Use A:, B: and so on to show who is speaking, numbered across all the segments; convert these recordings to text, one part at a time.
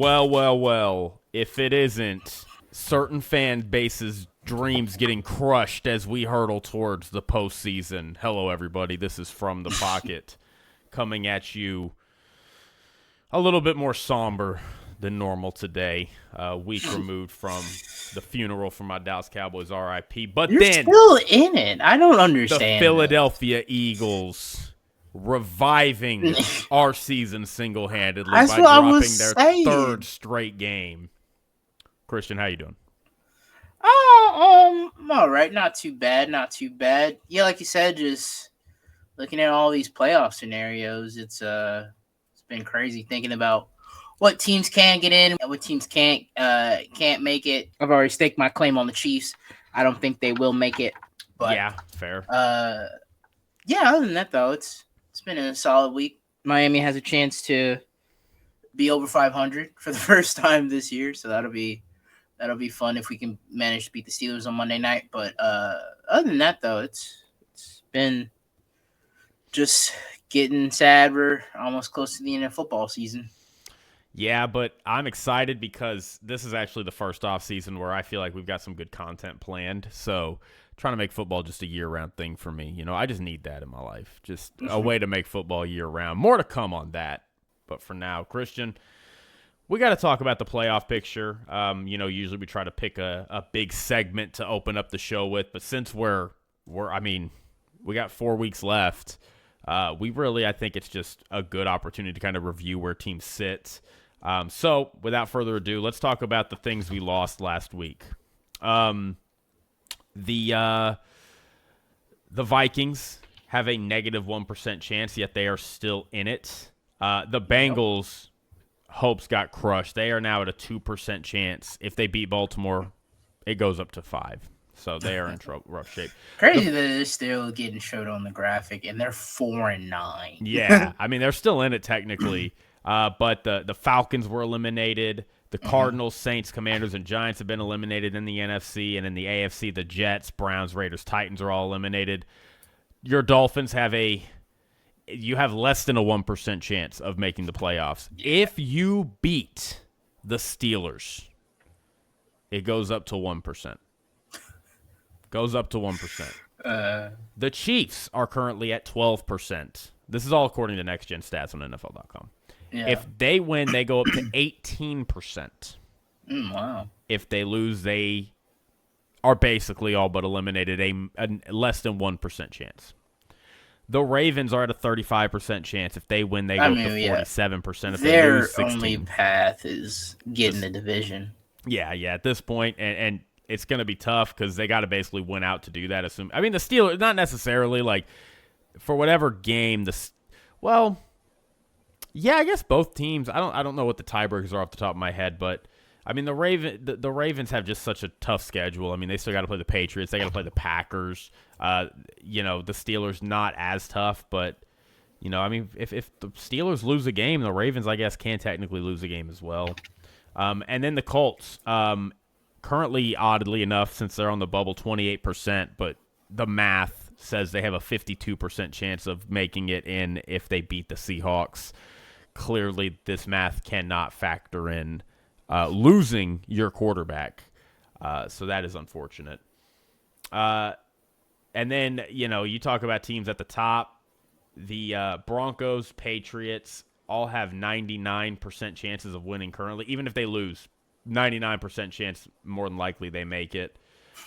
A: Well, if it isn't certain fan bases' dreams getting crushed as we hurtle towards the postseason. Hello, everybody. This is From the Pocket coming at you a little bit more somber than normal today. A week removed from the funeral for my Dallas Cowboys RIP. But
B: You're
A: then
B: still in it. I don't understand.
A: The Philadelphia Eagles reviving our season single-handedly by dropping their third straight game. Christian, how you doing?
B: I'm all right. Not too bad. Yeah, like you said, just looking at all these playoff scenarios, it's been crazy thinking about what teams can get in, what teams can't make it. I've already staked my claim on the Chiefs. I don't think they will make it. But
A: yeah, fair.
B: Yeah, other than that though, it's been a solid week. Miami has a chance to be over 500 for the first time this year, so that'll be fun if we can manage to beat the Steelers on Monday night. But other than that though, it's been just getting sad. We're almost close to the end of football season.
A: Yeah, but I'm excited because this is actually the first off season where I feel like we've got some good content planned. So trying to make football just a year-round thing for me. You know, I just need that in my life. Just a way to make football year-round. More to come on that. But for now, Christian, we got to talk about the playoff picture. Usually we try to pick a big segment to open up the show with. But since we got 4 weeks left, I think it's just a good opportunity to kind of review where teams sit. So, without further ado, let's talk about the things we lost last week. The Vikings have a negative 1% chance, yet they are still in it. The Bengals' hopes got crushed. They are now at a 2% chance. If they beat Baltimore, it goes up to 5%. So they are in rough shape.
B: Crazy that they're still getting showed on the graphic, and they're 4-9.
A: Yeah, I mean they're still in it technically, but the Falcons were eliminated. The Cardinals, Saints, Commanders, and Giants have been eliminated in the NFC, and in the AFC, the Jets, Browns, Raiders, Titans are all eliminated. Your Dolphins have less than a 1% chance of making the playoffs. If you beat the Steelers, it goes up to 1%. Goes up to 1%. The Chiefs are currently at 12%. This is all according to Next Gen Stats on NFL.com. Yeah. If they win, they go up to 18%.
B: Wow.
A: If they lose, they are basically all but eliminated, a less than 1% chance. The Ravens are at a 35% chance. If they win, they go up to 47%. If they lose, 16%.
B: Their only path is getting the division.
A: Yeah, at this point, and it's going to be tough because they got to basically win out to do that. The Steelers, not necessarily like for whatever game. I guess both teams. I don't know what the tiebreakers are off the top of my head, but I mean the Ravens have just such a tough schedule. I mean they still got to play the Patriots. They got to play the Packers. The Steelers not as tough, but if the Steelers lose a game, the Ravens I guess can technically lose a game as well. And then the Colts. Currently, oddly enough, since they're on the bubble, 28%, but the math says they have a 52% chance of making it in if they beat the Seahawks. Clearly, this math cannot factor in losing your quarterback, so that is unfortunate. And then, you talk about teams at the top. The Broncos, Patriots all have 99% chances of winning currently, even if they lose. 99% chance, more than likely, they make it.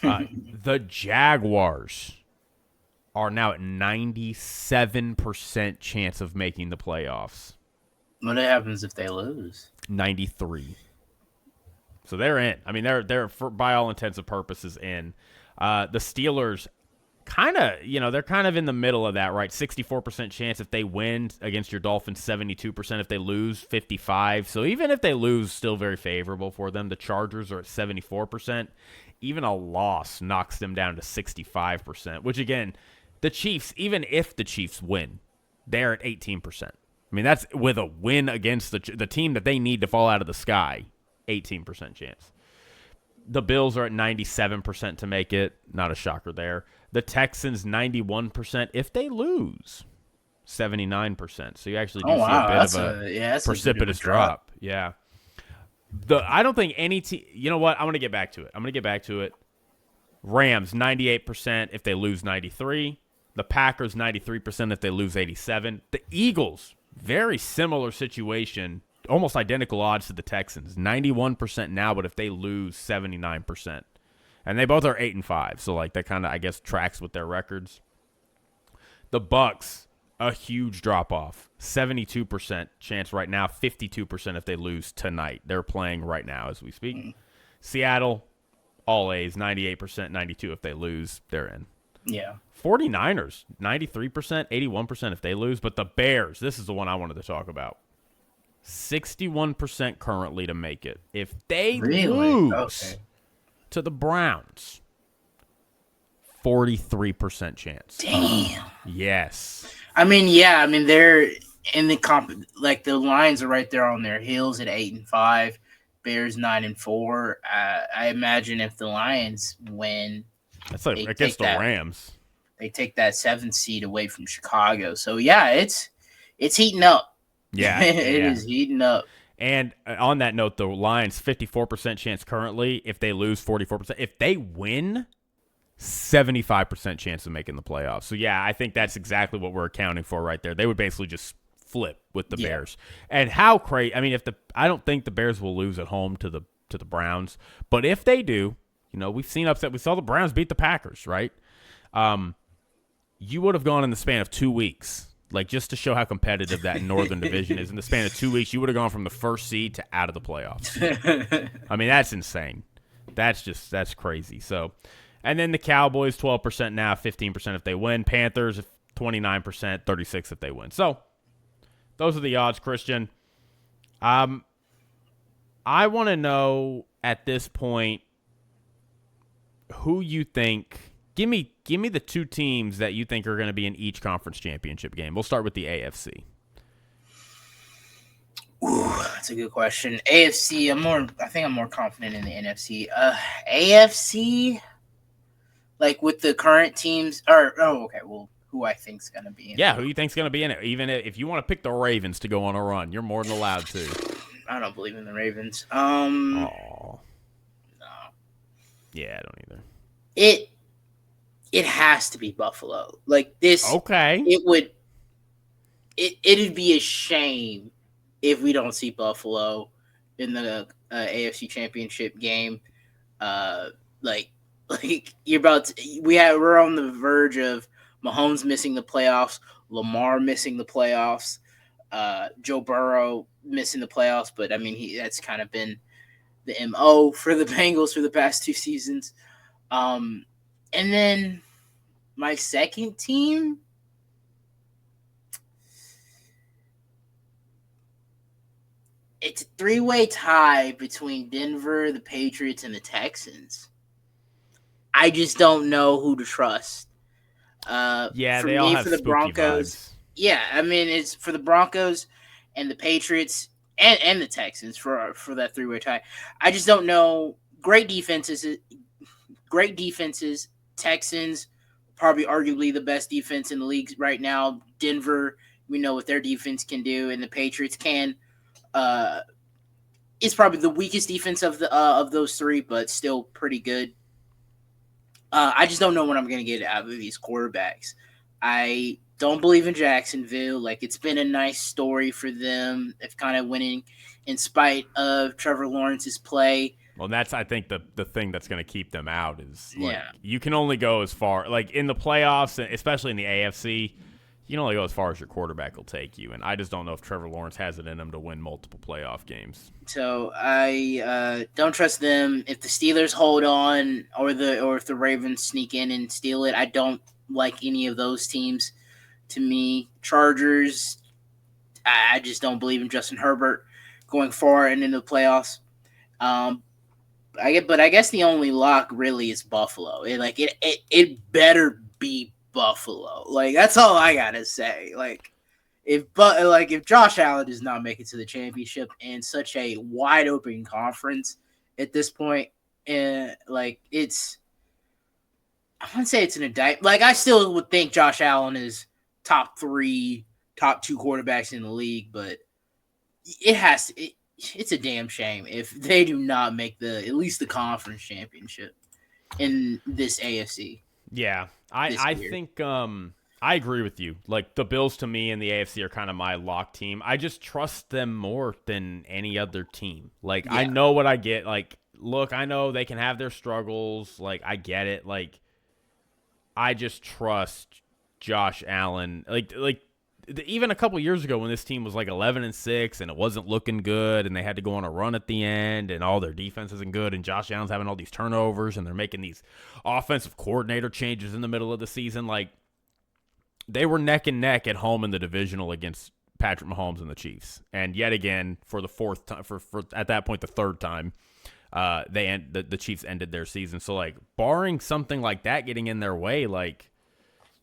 A: The Jaguars are now at 97% chance of making the playoffs.
B: What happens if they lose?
A: 93. So they're in. I mean, they're by all intents and purposes in. The Steelers they're kind of in the middle of that, right? 64% chance if they win against your Dolphins, 72%. If they lose, 55%. So even if they lose, still very favorable for them. The Chargers are at 74%. Even a loss knocks them down to 65%, which again, the Chiefs, even if the Chiefs win, they're at 18%. I mean, that's with a win against the team that they need to fall out of the sky, 18% chance. The Bills are at 97% to make it. Not a shocker there. The Texans, 91%. If they lose, 79%. So you actually do see a bit of a precipitous drop. Yeah. I don't think any team. You know what? I'm gonna get back to it. Rams 98% if they lose 93. The Packers 93% if they lose 87. The Eagles, very similar situation, almost identical odds to the Texans. 91% now, but if they lose 79%. And they both are 8-5, so like that kind of I guess tracks with their records. The Bucks, a huge drop off. 72% chance right now, 52% if they lose tonight. They're playing right now as we speak. Seattle, all A's, 98%, 92 if they lose, they're in.
B: Yeah.
A: 49ers, 93%, 81% if they lose. But the Bears, this is the one I wanted to talk about. 61% currently to make it. If they lose to the Browns, 43% chance.
B: Damn.
A: Yes.
B: I mean, they're in the comp. Like the lines are right there on their heels at 8-5. Bears 9-4. I imagine if the Lions win,
A: that's like against the Rams.
B: They take that 7th seed away from Chicago. So yeah, it's heating up.
A: Yeah,
B: it is heating up.
A: And on that note, the Lions 54% chance currently. If they lose, 44%. If they win, 75% chance of making the playoffs. So yeah, I think that's exactly what we're accounting for right there. They would basically just flip with the Bears. And how crazy! I mean, I don't think the Bears will lose at home to the Browns, but if they do, we've seen upset. We saw the Browns beat the Packers, right? You would have gone in the span of 2 weeks, like just to show how competitive that Northern Division is. In the span of 2 weeks, you would have gone from the 1st seed to out of the playoffs. I mean, that's insane. That's crazy. So, and then the Cowboys 12% now, 15% if they win. Panthers 29%, 36% if they win. So. Those are the odds, Christian. I want to know at this point who you think. Give me the 2 teams that you think are going to be in each conference championship game. We'll start with the AFC.
B: Ooh, that's a good question. AFC, I think I'm more confident in the NFC. AFC, like with the current teams, who I think's going to be in it.
A: Yeah, who you think's going to be in it. Even if you want to pick the Ravens to go on a run, you're more than allowed to.
B: I don't believe in the Ravens.
A: No. Yeah, I don't either.
B: It has to be Buffalo. Like this.
A: Okay.
B: It'd be a shame if we don't see Buffalo in the AFC Championship game. Like we're on the verge of Mahomes missing the playoffs, Lamar missing the playoffs, Joe Burrow missing the playoffs. But I mean, that's kind of been the MO for the Bengals for the past 2 seasons. And then my second team, it's a 3-way tie between Denver, the Patriots, and the Texans. I just don't know who to trust.
A: They all have
B: for the Broncos.
A: Vibes.
B: Yeah, I mean it's for the Broncos and the Patriots and the Texans for that 3-way tie. I just don't know. Great defenses. Texans, probably arguably the best defense in the league right now. Denver, we know what their defense can do, and the Patriots can. It's probably the weakest defense of those 3, but still pretty good. I just don't know what I'm going to get out of these quarterbacks. I don't believe in Jacksonville. Like, it's been a nice story for them. They've kind of winning in spite of Trevor Lawrence's play.
A: Well, that's, I think, the thing that's going to keep them out is you can only go as far. Like, in the playoffs, especially in the AFC, you can only go as far as your quarterback will take you. And I just don't know if Trevor Lawrence has it in him to win multiple playoff games.
B: So I don't trust them. If the Steelers hold on or if the Ravens sneak in and steal it, I don't like any of those teams. To me, Chargers, I just don't believe in Justin Herbert going far and into the playoffs. I guess the only lock really is Buffalo. It better be Buffalo. Like, that's all I gotta say. Like, if Josh Allen does not make it to the championship in such a wide open conference at this point, I wouldn't say it's an indictment. Like, I still would think Josh Allen is top 3, top 2 quarterbacks in the league, but it has to. it's a damn shame if they do not make at least the conference championship in this AFC
A: Yeah,
B: this
A: I
B: year.
A: think I agree with you. Like the Bills to me and the AFC are kind of my lock team. I just trust them more than any other team. Like I
B: Yeah.
A: know what I get. Like look, I know they can have their struggles. Like I get it. Like I just trust Josh Allen. Even a couple years ago when this team was like 11-6 and it wasn't looking good and they had to go on a run at the end and all their defense isn't good and Josh Allen's having all these turnovers and they're making these offensive coordinator changes in the middle of the season, like they were neck and neck at home in the divisional against Patrick Mahomes and the Chiefs. And yet again, for the fourth time, for at that point the third time, the Chiefs ended their season. So like barring something like that getting in their way, like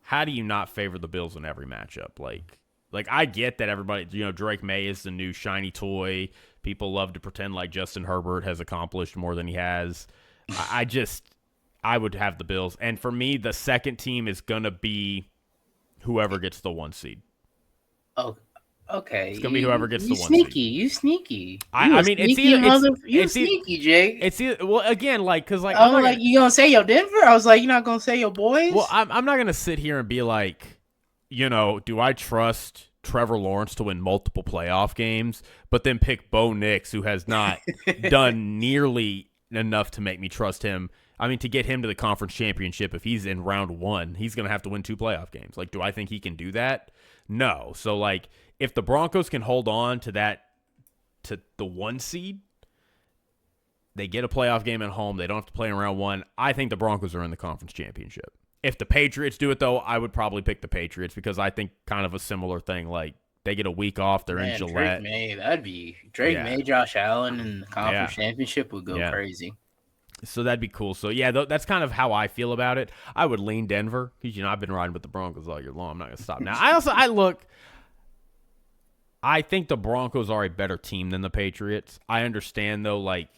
A: how do you not favor the Bills in every matchup? Like I get that everybody, Drake May is the new shiny toy. People love to pretend like Justin Herbert has accomplished more than he has. I would have the Bills. And for me, the second team is going to be whoever gets the 1 seed.
B: Oh, okay.
A: It's going to be whoever gets the 1
B: seed.
A: seed.
B: You sneaky.
A: I mean, it's either
B: you sneaky, Jake.
A: It's either, well, again, like because like
B: I'm like, you gonna say your Denver? I was like, you're not gonna say your boys.
A: Well, I'm not gonna sit here and be like, do I trust Trevor Lawrence to win multiple playoff games, but then pick Bo Nix, who has not done nearly enough to make me trust him. I mean, to get him to the conference championship, if he's in round 1, he's going to have to win 2 playoff games. Like, do I think he can do that? No. So, like, if the Broncos can hold on to the 1 seed, they get a playoff game at home. They don't have to play in round 1. I think the Broncos are in the conference championship. If the Patriots do it, though, I would probably pick the Patriots because I think kind of a similar thing. Like, they get a week off. They're in Gillette.
B: That'd be Drake May, Josh Allen, and the conference championship would go crazy.
A: So that'd be cool. So, yeah, that's kind of how I feel about it. I would lean Denver because, I've been riding with the Broncos all year long. I'm not going to stop now. I think the Broncos are a better team than the Patriots. I understand, though, like,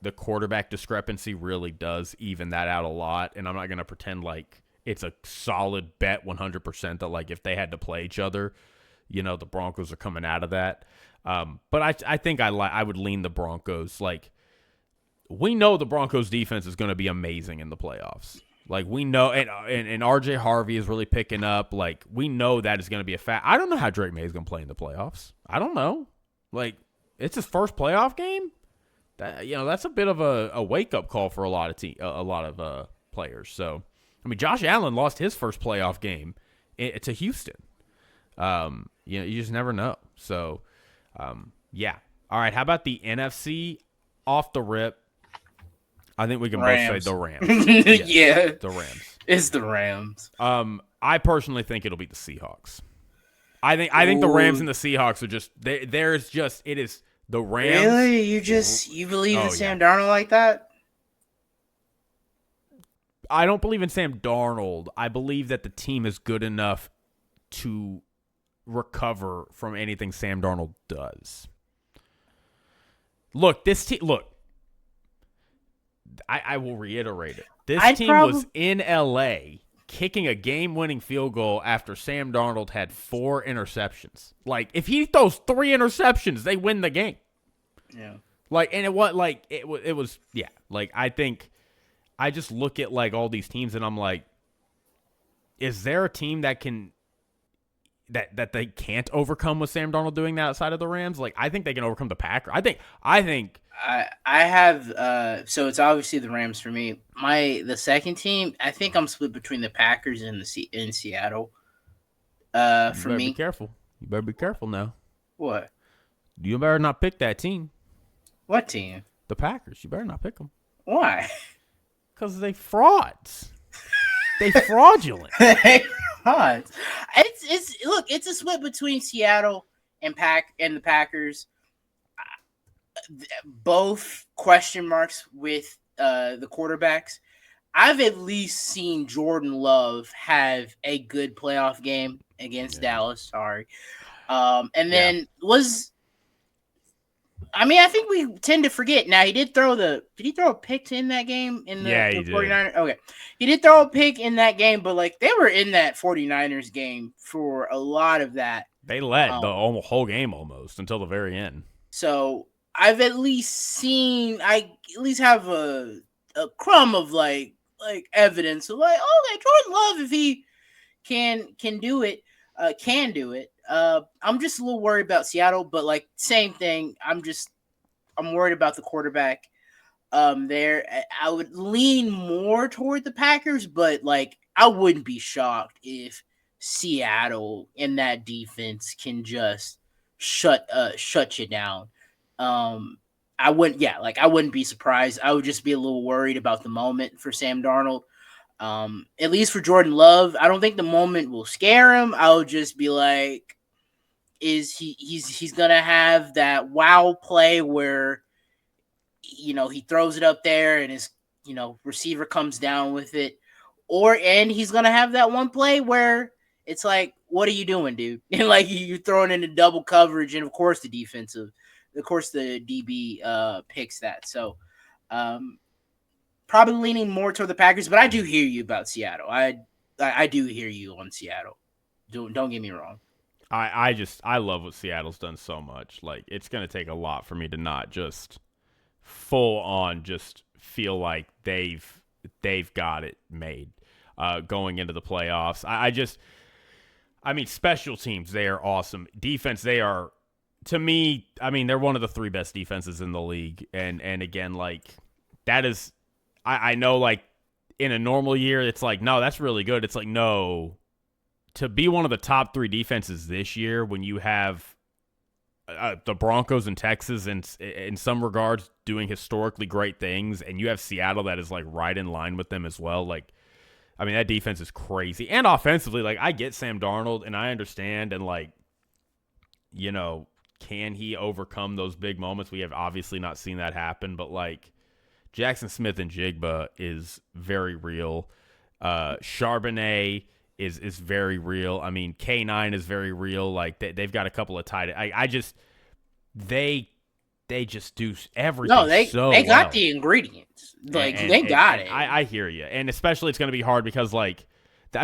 A: the quarterback discrepancy really does even that out a lot. And I'm not going to pretend like it's a solid bet 100% that, like, if they had to play each other, the Broncos are coming out of that. But I think I would lean the Broncos. Like, we know the Broncos defense is going to be amazing in the playoffs. Like, we know, and RJ Harvey is really picking up. Like, we know that is going to be a fact. I don't know how Drake May is going to play in the playoffs. I don't know. Like, it's his first playoff game. That's a bit of a wake up call for a lot of players. So, I mean, Josh Allen lost his first playoff game to Houston. You just never know. So, yeah. All right. How about the NFC off the rip? I think we can both say the Rams. Yes,
B: yeah,
A: the Rams.
B: It's the Rams.
A: I personally think it'll be the Seahawks. I think the Rams and the Seahawks are just it is the Rams.
B: Really? You believe in Sam Darnold like that?
A: I don't believe in Sam Darnold. I believe that the team is good enough to recover from anything Sam Darnold does. Look, this team. Look, I will reiterate it. This team was in L.A. kicking a game-winning field goal after Sam Darnold had 4 interceptions. Like, if he throws 3 interceptions, they win the game.
B: Yeah.
A: Like, and it was yeah. Like, I think I just look at like all these teams and I'm like, is there a team that can that they can't overcome with Sam Darnold doing that outside of the Rams? Like, I think they can overcome the Packers. I think
B: I have so it's obviously the Rams for me. The second team, I think I'm split between the Packers and in Seattle. For me,
A: be careful. You better be careful now.
B: What?
A: You better not pick that team.
B: What team?
A: The Packers. You better not pick them.
B: Why?
A: Because they frauds. They fraudulent.
B: Frauds. It's a split between Seattle and the Packers. Both question marks with the quarterbacks. I've at least seen Jordan Love have a good playoff game against Dallas. Sorry. And then I think we tend to forget. Now, did he throw a pick in that game?
A: He
B: 49ers?
A: did.
B: Okay. He did throw a pick in that game, but like they were in that 49ers game for a lot of that.
A: They led the whole game almost until the very end.
B: So I've at least seen. I at least have a crumb of evidence of okay, Jordan Love, if he can do it, can do it. I'm just a little worried about Seattle, but same thing. I'm worried about the quarterback. There, I would lean more toward the Packers, but I wouldn't be shocked if Seattle in that defense can just shut you down. I wouldn't, yeah, I wouldn't be surprised. I would just be a little worried about the moment for Sam Darnold. At least for Jordan Love, I don't think the moment will scare him. I would just be like, he's gonna have that wow play where he throws it up there and his receiver comes down with it, and he's gonna have that one play where it's like, what are you doing, dude? And you're throwing into double coverage, and of course the DB picks that. So probably leaning more toward the Packers, but I do hear you about Seattle. I do hear you on Seattle. Don't get me wrong.
A: I love what Seattle's done so much. It's gonna take a lot for me to not just full on just feel like they've got it made going into the playoffs. I mean, special teams, they are awesome. Defense, they are, to me, I mean, they're one of the 3 best defenses in the league. And again, that is, I know, in a normal year, it's no, that's really good. It's no, to be one of the top 3 defenses this year when you have the Broncos and Texas in some regards doing historically great things, and you have Seattle that is right in line with them as well. I mean, that defense is crazy. And offensively, I get Sam Darnold and I understand, and can he overcome those big moments? We have obviously not seen that happen, but Jackson Smith and Jigba is very real. Charbonnet is very real. I mean, K9 is very real. They've got a couple of tight. They just do everything.
B: No, they got
A: well.
B: the ingredients. They got it.
A: I hear you, and especially it's going to be hard because I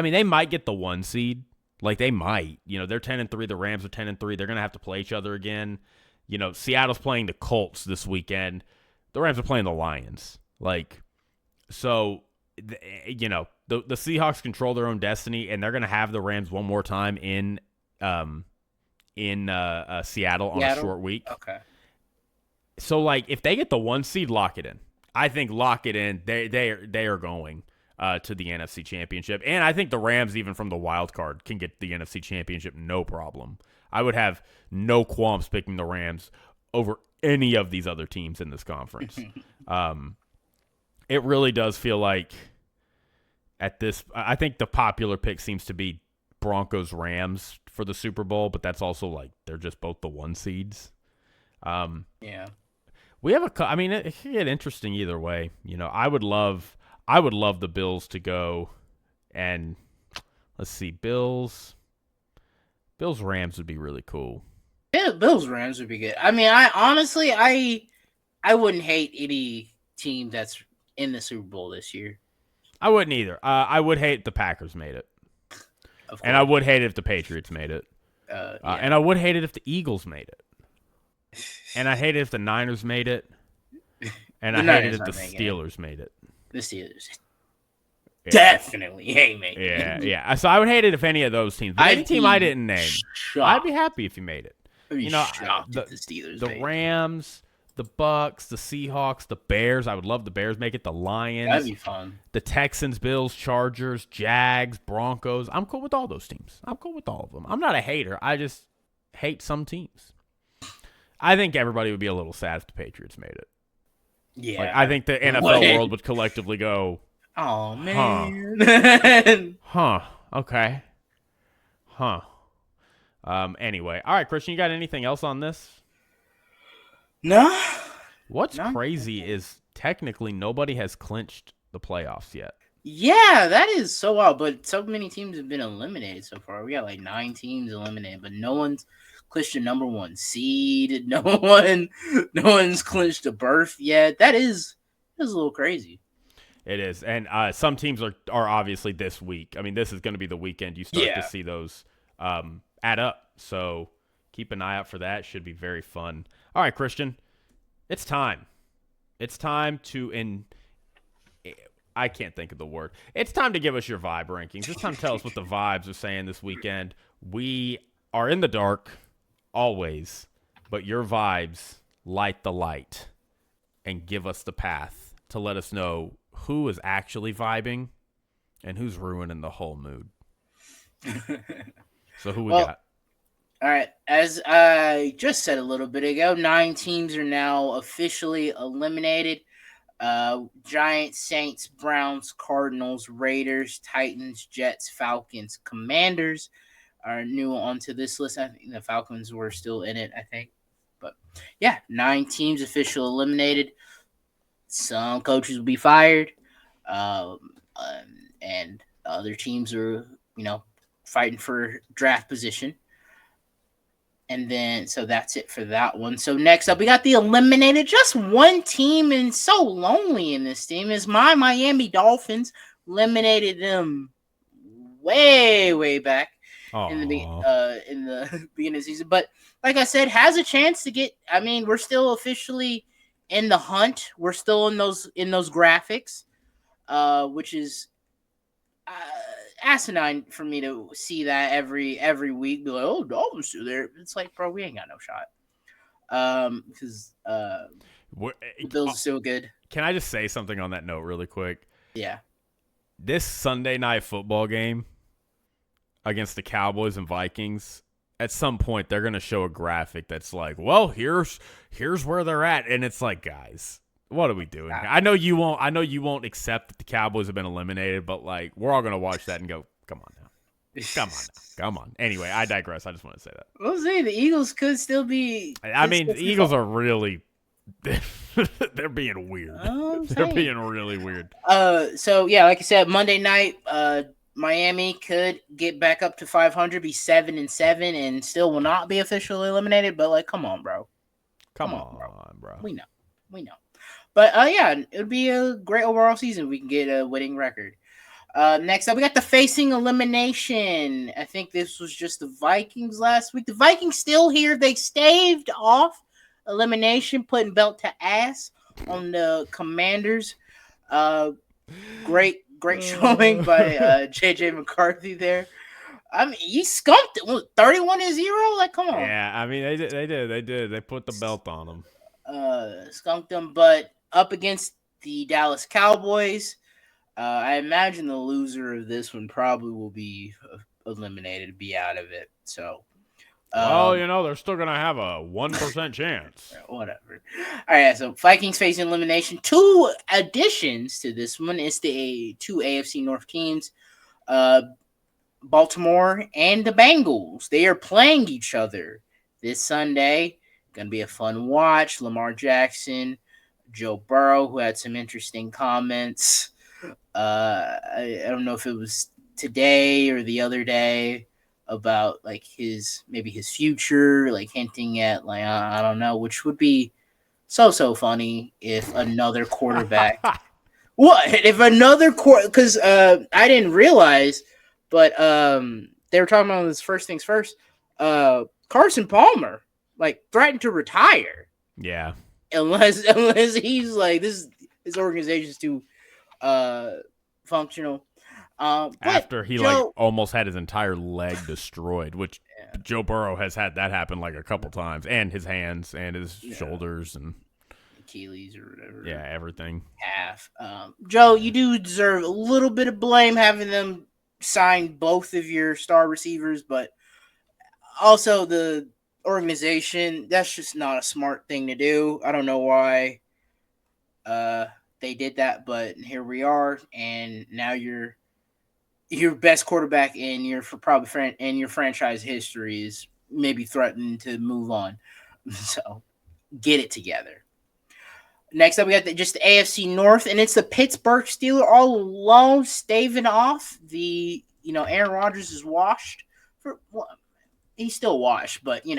A: mean, they might get the 1 seed. They might. They're 10-3. The Rams are 10-3. They're going to have to play each other again. Seattle's playing the Colts this weekend. The Rams are playing the Lions. So. The Seahawks control their own destiny, and they're going to have the Rams one more time in Seattle on a short week.
B: Okay.
A: So if they get the 1 seed, lock it in. I think lock it in. They are going to the NFC Championship, and I think the Rams, even from the wild card, can get the NFC Championship no problem. I would have no qualms picking the Rams over any of these other teams in this conference. It really does feel like I think the popular pick seems to be Broncos-Rams for the Super Bowl, but that's also they're just both the 1 seeds.
B: Yeah.
A: We have I mean, it could get interesting either way. I would love the Bills to go, and let's see, Bills-Rams would be really cool.
B: Yeah, Bills-Rams would be good. I mean, I honestly, I wouldn't hate any team that's in the Super Bowl this year.
A: I wouldn't either. I would hate if the Packers made it. And I would hate it if the Patriots made it.
B: Yeah.
A: And I would hate it if the Eagles made it. And I hate it if the Niners made it. And I hate it if the Steelers made it.
B: The Steelers definitely ain't making
A: it. Yeah. So I would hate it if any of those teams. But any team I didn't name, I'd be happy if you made it.
B: The Steelers,
A: the Rams, the Bucks, the Seahawks, the Bears. I would love the Bears make it. The Lions.
B: That'd be fun.
A: The Texans, Bills, Chargers, Jags, Broncos. I'm cool with all those teams. I'm cool with all of them. I'm not a hater. I just hate some teams. I think everybody would be a little sad if the Patriots made it.
B: Yeah.
A: I think the NFL world would collectively go,
B: oh, man.
A: Huh. Okay. Huh. Anyway. All right, Christian, you got anything else on this?
B: No.
A: What's crazy is technically nobody has clinched the playoffs yet.
B: Yeah, that is so wild. But so many teams have been eliminated so far. We got 9 teams eliminated, but no one's clinched a number 1 seed. No one's clinched a berth yet. That is a little crazy.
A: It is, and some teams are obviously this week. I mean, this is going to be the weekend you start to see those add up. So keep an eye out for that. Should be very fun. All right, Christian, It's time. It's time to I can't think of the word. It's time to give us your vibe rankings. It's time to tell us what the vibes are saying this weekend. We are in the dark always, but your vibes light the light and give us the path to let us know who is actually vibing and who's ruining the whole mood. So who we got?
B: All right. As I just said a little bit ago, 9 teams are now officially eliminated. Giants, Saints, Browns, Cardinals, Raiders, Titans, Jets, Falcons, Commanders are new onto this list. I think the Falcons were still in it, I think. But yeah, 9 teams officially eliminated. Some coaches will be fired. And other teams are, fighting for draft position. And then, so that's it for that one. So next up, we got the eliminated. Just one team, and so lonely in this team is my Miami Dolphins. Eliminated them way back in the beginning of the season. But like I said, has a chance to get. I mean, we're still officially in the hunt. We're still in those graphics, which is asinine for me to see that every week. Be like, oh, Dolphins still there. It's like, bro, we ain't got no shot. Because the Bills are still good.
A: Can I just say something on that note really quick?
B: Yeah.
A: This Sunday night football game against the Cowboys and Vikings, at some point they're going to show a graphic that's like, well, here's where they're at, and it's like, guys, what are we doing? I know you won't accept that the Cowboys have been eliminated, but like, we're all going to watch that and go, come on now. Come on. Anyway, I digress. I just want to say that.
B: We'll see. The Eagles could still be.
A: I mean, the Eagles are really. They're being weird. They're being really weird.
B: So yeah, like I said, Monday night, Miami could get back up to 500, be 7-7, and still will not be officially eliminated. But like, come on, bro.
A: Come on, bro.
B: We know. But yeah, it would be a great overall season if we can get a winning record. Next up, we got the facing elimination. I think this was just the Vikings last week. The Vikings still here. They staved off elimination, putting belt to ass on the Commanders. Great showing by JJ McCarthy there. I mean, he skunked it. 31-0? Like, come on.
A: Yeah, I mean, they did. They put the belt on them.
B: Skunked them, but up against the Dallas Cowboys. I imagine the loser of this one probably will be eliminated, be out of it. So,
A: they're still going to have a 1% chance.
B: Whatever. All right, so Vikings facing elimination. 2 additions to this one is the 2 AFC North teams, Baltimore and the Bengals. They are playing each other this Sunday. Going to be a fun watch. Lamar Jackson, Joe Burrow, who had some interesting comments. I don't know if it was today or the other day about like his future, like hinting at like I don't know, which would be so funny if another quarterback. What if another because I didn't realize, but they were talking about this first things first. Carson Palmer like threatened to retire.
A: Yeah.
B: Unless he's like his organization's too functional.
A: After he almost had his entire leg destroyed, which Joe Burrow has had that happen like a couple times, and his hands and his shoulders and
B: Achilles or whatever.
A: Yeah, everything.
B: Half. Joe, you do deserve a little bit of blame having them sign both of your star receivers, but also the organization, that's just not a smart thing to do. I don't know why they did that, but here we are, and now your best quarterback in your franchise history is maybe threatening to move on. So get it together. Next up, we got just the AFC North, and it's the Pittsburgh Steelers all alone staving off. Aaron Rodgers is washed. He's still washed, but he's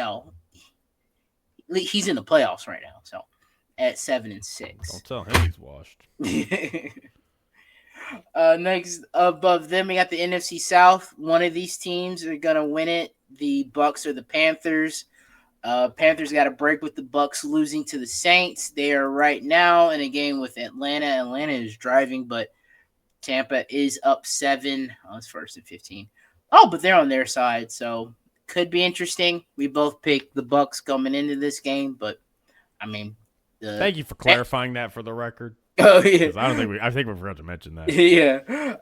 B: in the playoffs right now. So at 7-6.
A: Don't tell him he's washed.
B: Next above them, we got the NFC South. One of these teams are gonna win it. The Bucks or the Panthers. Panthers got a break with the Bucks losing to the Saints. They are right now in a game with Atlanta. Atlanta is driving, but Tampa is up 7. Oh, it's 1st and 15. Oh, but they're on their side, so could be interesting. We both picked the Bucks coming into this game, but I mean,
A: Thank you for clarifying that for the record.
B: Oh yeah,
A: Because I think we forgot to mention that.
B: yeah.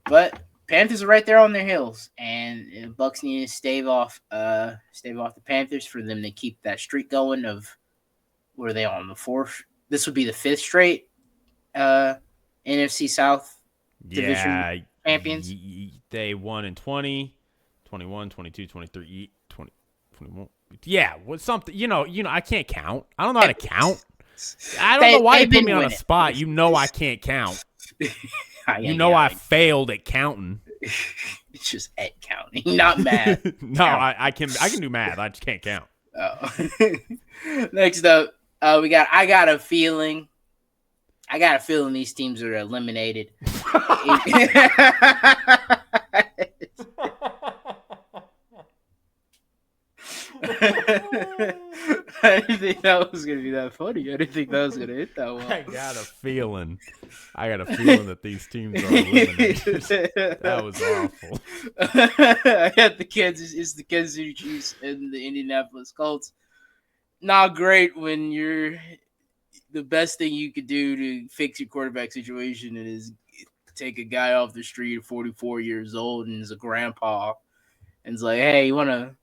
B: But Panthers are right there on their heels, and Bucks need to stave off the Panthers for them to keep that streak going. Of were they on the 4th? This would be the 5th straight NFC South division champions.
A: They won in 20, 21, 22, 23, 20, 21. Yeah, what's something? I can't count. I don't know how to count. I don't know why you put me on a spot. You know I can't count. I failed at counting.
B: It's just at counting, not math.
A: No, I can do math. I just can't count.
B: Oh. Next up, I got a feeling these teams are eliminated. I didn't think that was gonna be that funny. I didn't think that was gonna hit that well.
A: I got a feeling that these teams are eliminated. That was awful.
B: I got the Kansas City Chiefs and the Indianapolis Colts. Not great when the best thing you could do to fix your quarterback situation is take a guy off the street, 44 years old, and is a grandpa, and it's like, hey, you want to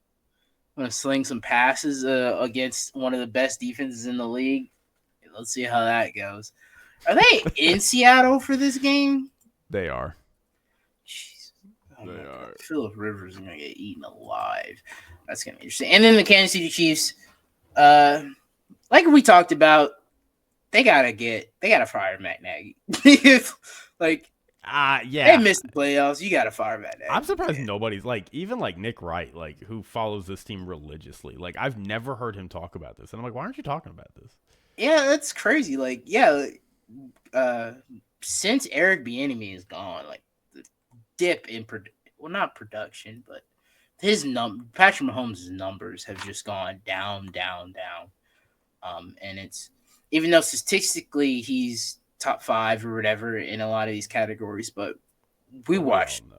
B: sling some passes against one of the best defenses in the league? Let's see how that goes. Are they in Seattle for this game?
A: They are.
B: Jeez. They are. Phillip Rivers is going to get eaten alive. That's going to be interesting. And then the Kansas City Chiefs, like we talked about, they gotta fire Matt Nagy. They missed the playoffs. You gotta fire Matt Nagy.
A: I'm surprised nobody's even Nick Wright, who follows this team religiously. I've never heard him talk about this, and I'm like, why aren't you talking about this?
B: Yeah, that's crazy. Since Eric Bieniemy is gone, the dip in not production, but Patrick Mahomes' numbers have just gone down. And it's, even though statistically he's top 5 or whatever in a lot of these categories, but we're watching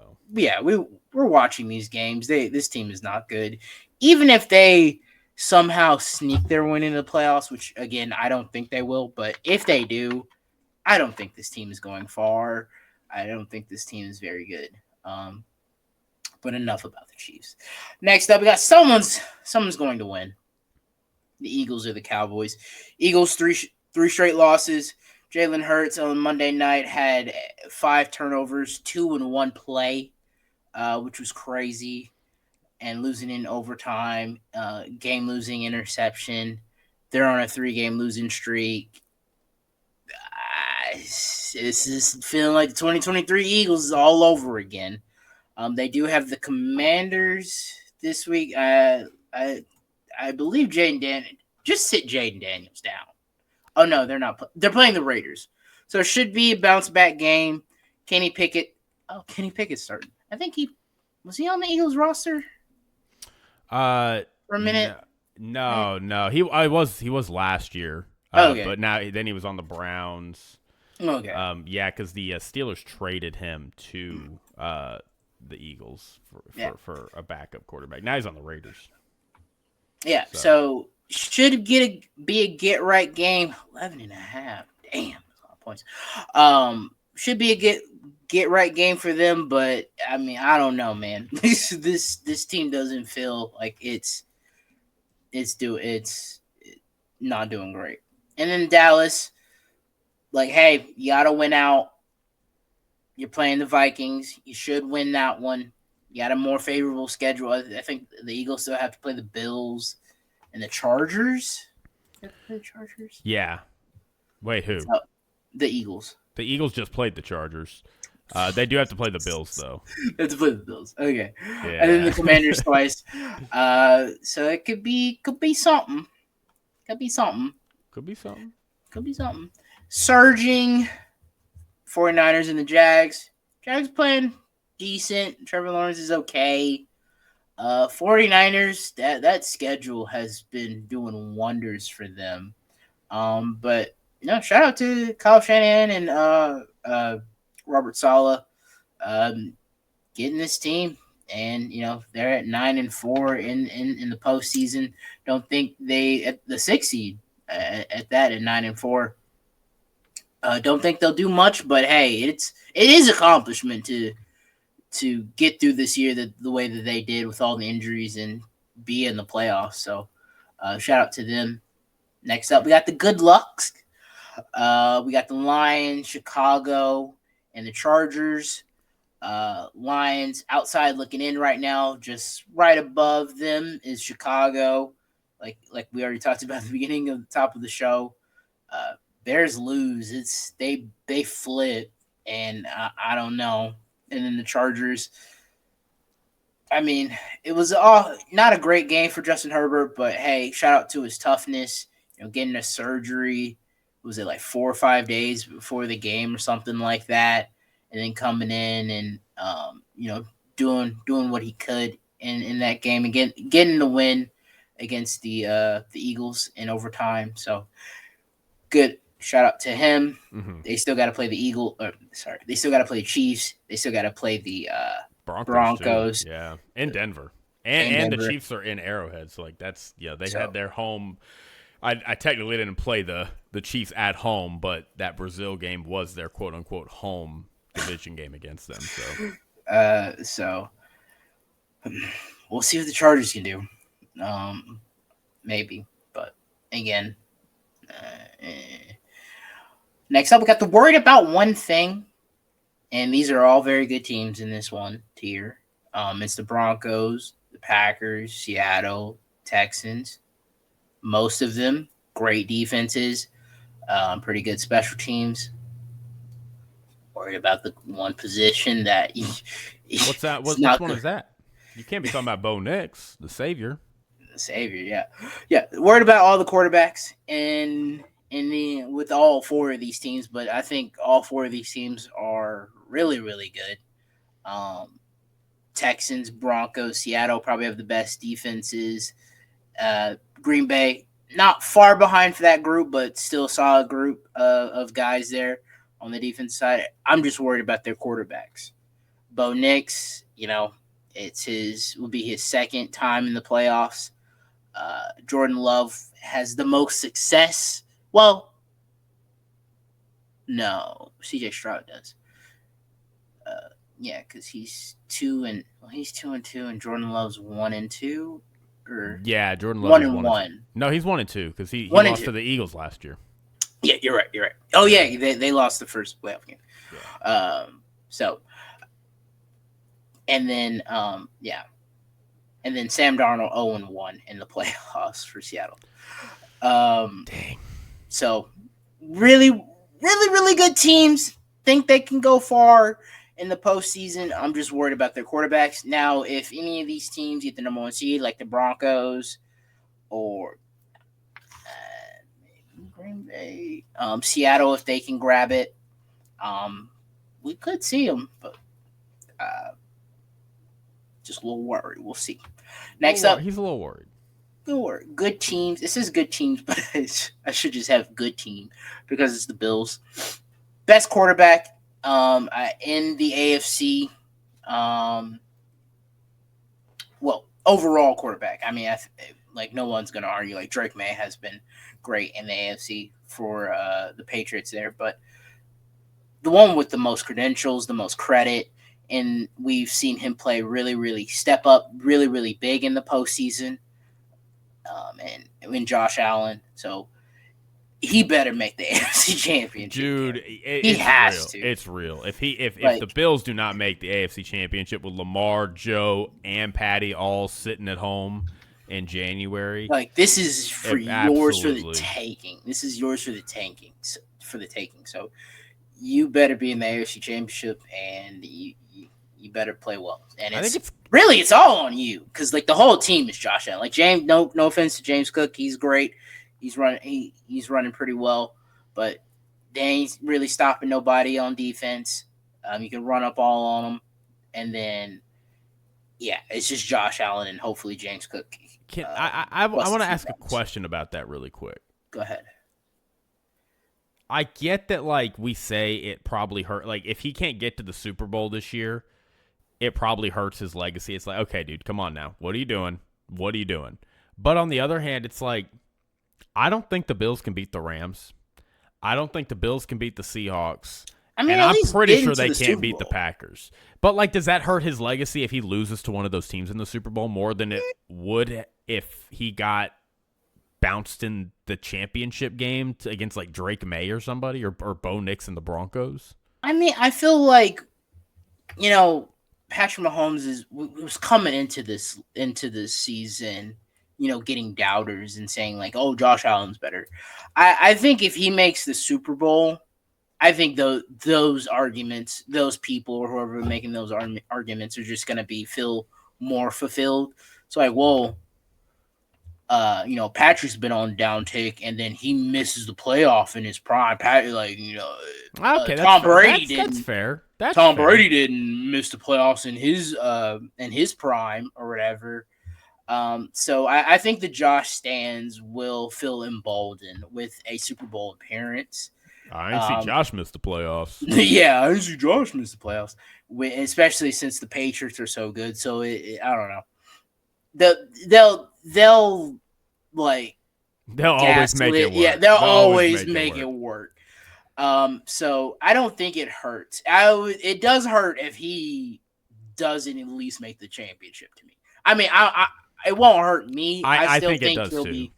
B: these games. This team is not good. Even if they somehow sneak their win into the playoffs, which again I don't think they will, but if they do, I don't think this team is going far. I don't think this team is very good. But enough about the Chiefs. Next up, we got someone's going to win. The Eagles or the Cowboys. Eagles three straight losses. Jalen Hurts on Monday night had 5 turnovers, 2 in 1 play, which was crazy, and losing in overtime, game-losing interception. They're on a 3-game losing streak. This is feeling like the 2023 Eagles is all over again. They do have the Commanders this week. I believe Jaden Daniels. Just sit Jaden Daniels down. Oh, no, they're not. They're playing the Raiders. So it should be a bounce-back game. Kenny Pickett's starting. I think was he on the Eagles roster?
A: For
B: a minute?
A: No. He was last year.
B: Okay.
A: But then he was on the Browns.
B: Okay.
A: because the Steelers traded him to the Eagles for a backup quarterback. Now he's on the Raiders.
B: Yeah, so should be a get-right game. 11.5. Damn, that's a lot of points. Should be a get-right game for them, but, I mean, I don't know, man. This team doesn't feel like it's not doing great. And then Dallas, hey, you got to win out. You're playing the Vikings. You should win that one. You got a more favorable schedule. I think the Eagles still have to play the Bills and the Chargers. The Chargers?
A: Yeah. Wait, who?
B: The Eagles.
A: The Eagles just played the Chargers. They do have to play the Bills, though.
B: They have to play the Bills. Okay.
A: Yeah.
B: And then the Commanders twice. So it could be something. Could be something. Surging 49ers and the Jags. Jags playing decent. Trevor Lawrence is okay. 49ers, that schedule has been doing wonders for them. But shout out to Kyle Shanahan and Robert Saleh, um, getting this team, and they're at 9-4 in the postseason. Don't think they at the 6th seed at that at 9-4. Don't think they'll do much, but hey, it is accomplishment to get through this year the way that they did with all the injuries and be in the playoffs. So shout out to them. Next up, we got the Good Lucks. We got the Lions, Chicago, and the Chargers. Lions outside looking in right now. Just right above them is Chicago. Like we already talked about at the beginning of the top of the show. Bears lose. They flip, and I don't know. And then the Chargers. I mean, it was not a great game for Justin Herbert, but hey, shout out to his toughness. Getting a surgery. Was it like 4 or 5 days before the game or something like that, and then coming in and doing what he could in that game and getting the win against the Eagles in overtime. So good. Shout out to him.
A: Mm-hmm.
B: They still got to play the they still got to play the Chiefs. They still got to play the Broncos.
A: Too. Yeah, in Denver. And the Chiefs are in Arrowhead, so they had their home. I technically didn't play the Chiefs at home, but that Brazil game was their quote unquote home division game against them.
B: So we'll see what the Chargers can do. Maybe, but again, next up we got the worried about one thing, and these are all very good teams in this one tier. It's the Broncos, the Packers, Seattle, Texans. Most of them great defenses, pretty good special teams. Worried about the one position that.
A: What's that? Which one is that? You can't be talking about Bo Nix, the savior.
B: The savior, yeah. Worried about all the quarterbacks and with all 4 of these teams, but I think all 4 of these teams are really, really good. Texans, Broncos, Seattle probably have the best defenses. Green Bay, not far behind for that group, but still a solid group of guys there on the defense side. I'm just worried about their quarterbacks. Bo Nix, will be his second time in the playoffs. Jordan Love has the most success. Well, no, CJ Stroud does. Because he's 2-2, and Jordan Love's 1-2.
A: Yeah, Jordan Love
B: 1-1.
A: No, he's 1-2 because he lost to the Eagles last year.
B: Yeah, you're right. Oh yeah, they lost the first playoff game. Yeah. And then Sam Darnold 0-1 in the playoffs for Seattle.
A: Dang.
B: So really, really, really good teams. Think they can go far in the postseason. I'm just worried about their quarterbacks. Now, if any of these teams get the number 1 seed, like the Broncos or Green Bay, Seattle, if they can grab it, we could see them, but just a little worried. We'll see. Next up,
A: he's a little worried.
B: Good teams. This is good teams, but I should just have good team because it's the Bills. Best quarterback in the AFC. Overall quarterback. I mean, no one's going to argue. Like Drake May has been great in the AFC for the Patriots there, but the one with the most credentials, the most credit, and we've seen him play really, really step up, really, really big in the postseason. And in Josh Allen, so he better make the AFC Championship.
A: Dude,
B: he has to.
A: It's real. If the Bills do not make the AFC Championship with Lamar, Joe, and Patty all sitting at home in January,
B: this is yours for the taking. This is yours for the taking. So you better be in the AFC Championship, and you better play well. And it's all on you because the whole team is Josh Allen. James, no offense to James Cook, he's great. He's running pretty well, but they ain't really stopping nobody on defense. You can run up all on them, and then Yeah, it's just Josh Allen and hopefully James Cook.
A: I
B: Plus a
A: want to
B: few
A: ask a
B: runs.
A: question about that really quick.
B: Go ahead.
A: I get that, like, we say it probably hurt. Like, if he can't get to the Super Bowl this year, it probably hurts his legacy. It's like, okay, dude, come on now. What are you doing? What are you doing? But on the other hand, it's like, I don't think the Bills can beat the Rams. I don't think the Bills can beat the Seahawks.
B: I mean,
A: And
B: at
A: I'm
B: least
A: pretty
B: get
A: sure
B: into
A: they
B: the
A: can't
B: Super
A: beat the
B: Bowl.
A: Packers. But, like, does that hurt his legacy if he loses to one of those teams in the Super Bowl more than it would if he got bounced in the championship game against, like, Drake May or somebody or Bo Nix and the Broncos?
B: I mean, I feel like you know, Patrick Mahomes was coming into this season, getting doubters and saying like, "Oh, Josh Allen's better." I think if he makes the Super Bowl, I think those arguments, those people or whoever making those arguments are just gonna feel more fulfilled. So like, whoa, Patrick's been on downtick, and then he misses the playoff in his prime. Like,
A: Okay, that's
B: Tom
A: fair.
B: Brady
A: That's
B: didn't.
A: fair. That's
B: Tom
A: fair.
B: Brady didn't miss the playoffs in his prime or whatever. So I think the Josh stands will feel emboldened with a Super Bowl appearance.
A: I ain't see
B: Um,
A: Josh miss the playoffs.
B: yeah, I see Josh miss the playoffs, especially since the Patriots are so good. So I don't know. They'll like
A: They'll always make
B: gaslit.
A: it
B: Yeah,
A: work.
B: they'll
A: They'll always
B: always
A: make it
B: make it
A: work.
B: work. So I don't think it hurts. It does hurt if he doesn't at least make the championship to me. I mean, it won't hurt me. I
A: I
B: still
A: think it
B: think
A: does
B: he'll
A: too.
B: be.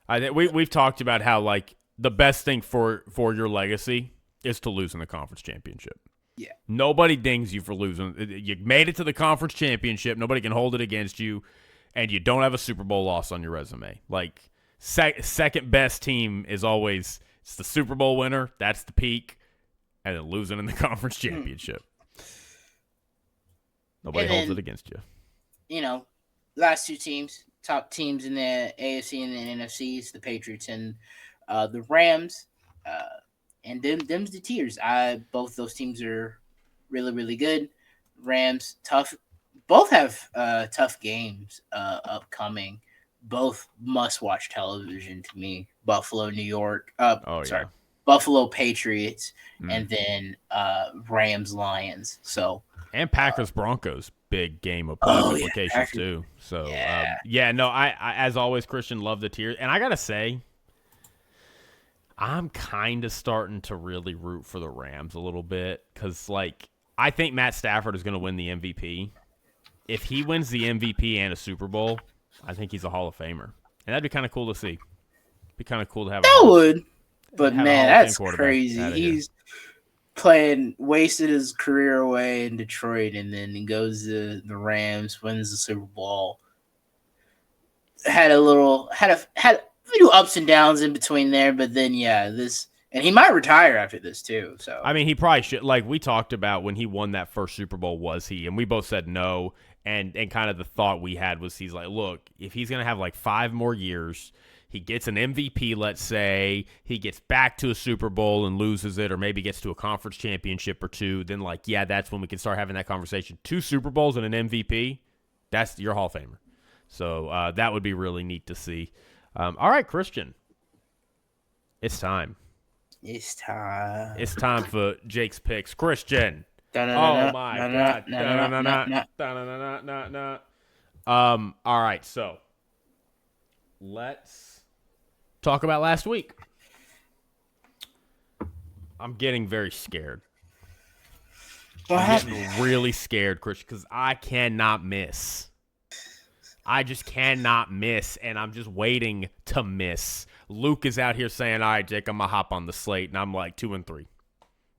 A: I think we've talked about how, like, the best thing for your legacy is to lose in the conference championship.
B: Yeah.
A: Nobody dings you for losing. You made it to the conference championship. Nobody can hold it against you, and you don't have a Super Bowl loss on your resume. Like, second best team is always it's the Super Bowl winner. That's the peak, and then losing in the conference championship. Nobody
B: And
A: holds
B: then
A: it against you.
B: Last two teams, top teams in the AFC and the NFC, is the Patriots and the Rams. And them's the tiers. Both those teams are really, really good. Rams tough. Both have tough games upcoming. Both must watch television to me. Buffalo, New York.
A: Oh
B: Sorry,
A: yeah.
B: Buffalo Patriots,
A: Mm.
B: and then Rams Lions. So
A: And Packers Broncos, big game of playoff
B: yeah,
A: implications
B: Packers.
A: too. So
B: Yeah.
A: no, I as always, Christian, love the tiers, and I gotta say, I'm kind of starting to really root for the Rams a little bit because, like, I think Matt Stafford is going to win the MVP. If he wins the MVP and a Super Bowl, I think he's a Hall of Famer, and that'd be kind of cool to see. Be kind of cool to have
B: That would. But
A: have a
B: man,
A: Hall of Fame
B: that's
A: quarterback
B: crazy.
A: outta here.
B: He's wasted his career away in Detroit, and then he goes to the Rams, wins the Super Bowl. Had a few ups and downs in between there, but then and he might retire after this too. So
A: I mean, he probably should. Like we talked about when he won that first Super Bowl, was he? And we both said no. And kind of the thought we had was he's like, look, if he's gonna have like 5 more years, he gets an MVP, let's say, he gets back to a Super Bowl and loses it, or maybe gets to a conference championship or two, then like, yeah, that's when we can start having that conversation. 2 Super Bowls and an MVP, that's your Hall of Famer. So that would be really neat to see. All right, Christian, it's time.
B: it's time.
A: It's time for Jake's picks. Christian.
B: Da-na-na-na,
A: Oh my
B: na-na-na,
A: God.
B: na-na-na-na-na.
A: Da-na-na-na-na-na. All right, so let's talk about last week. I'm getting very scared.
B: What
A: I'm
B: happened?
A: getting really scared, Christian, because I cannot miss. I just cannot miss, and I'm just waiting to miss. Luke is out here saying, all right, Jake, I'm going to hop on the slate, and I'm like 2-3.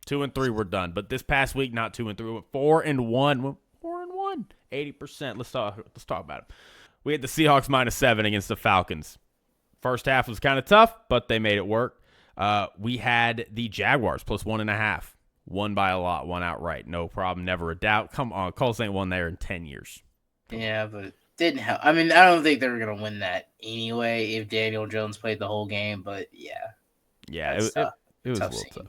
A: 2-3, we're done. But this past week, not 2-3. We went 4-1. Went 4-1. 80%. Let's talk about it. We had the Seahawks -7 against the Falcons. First half was kind of tough, but they made it work. We had the Jaguars +1.5. Won by a lot, won outright. No problem, never a doubt. Come on, Colts ain't won there in 10 years.
B: Yeah, but didn't help. I mean, I don't think they were gonna win that anyway if Daniel Jones played the whole game. But yeah,
A: Yeah,
B: that's tough.
A: it was a
B: Tough
A: little
B: scene.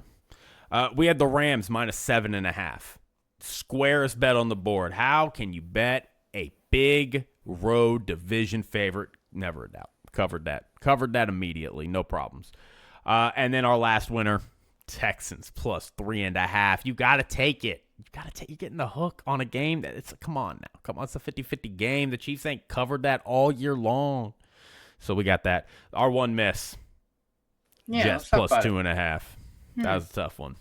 A: tough. We had the Rams -7.5. Squarest bet on the board. How can you bet a big road division favorite. Never a doubt. Covered that immediately. No problems. And then our last winner, Texans plus 3.5. You got to take it. You're getting the hook on a game come on now. Come on, it's a 50-50 game. The Chiefs ain't covered that all year long. So we got that. Our one miss.
B: Yeah,
A: Jets plus 2.5. That was a tough one.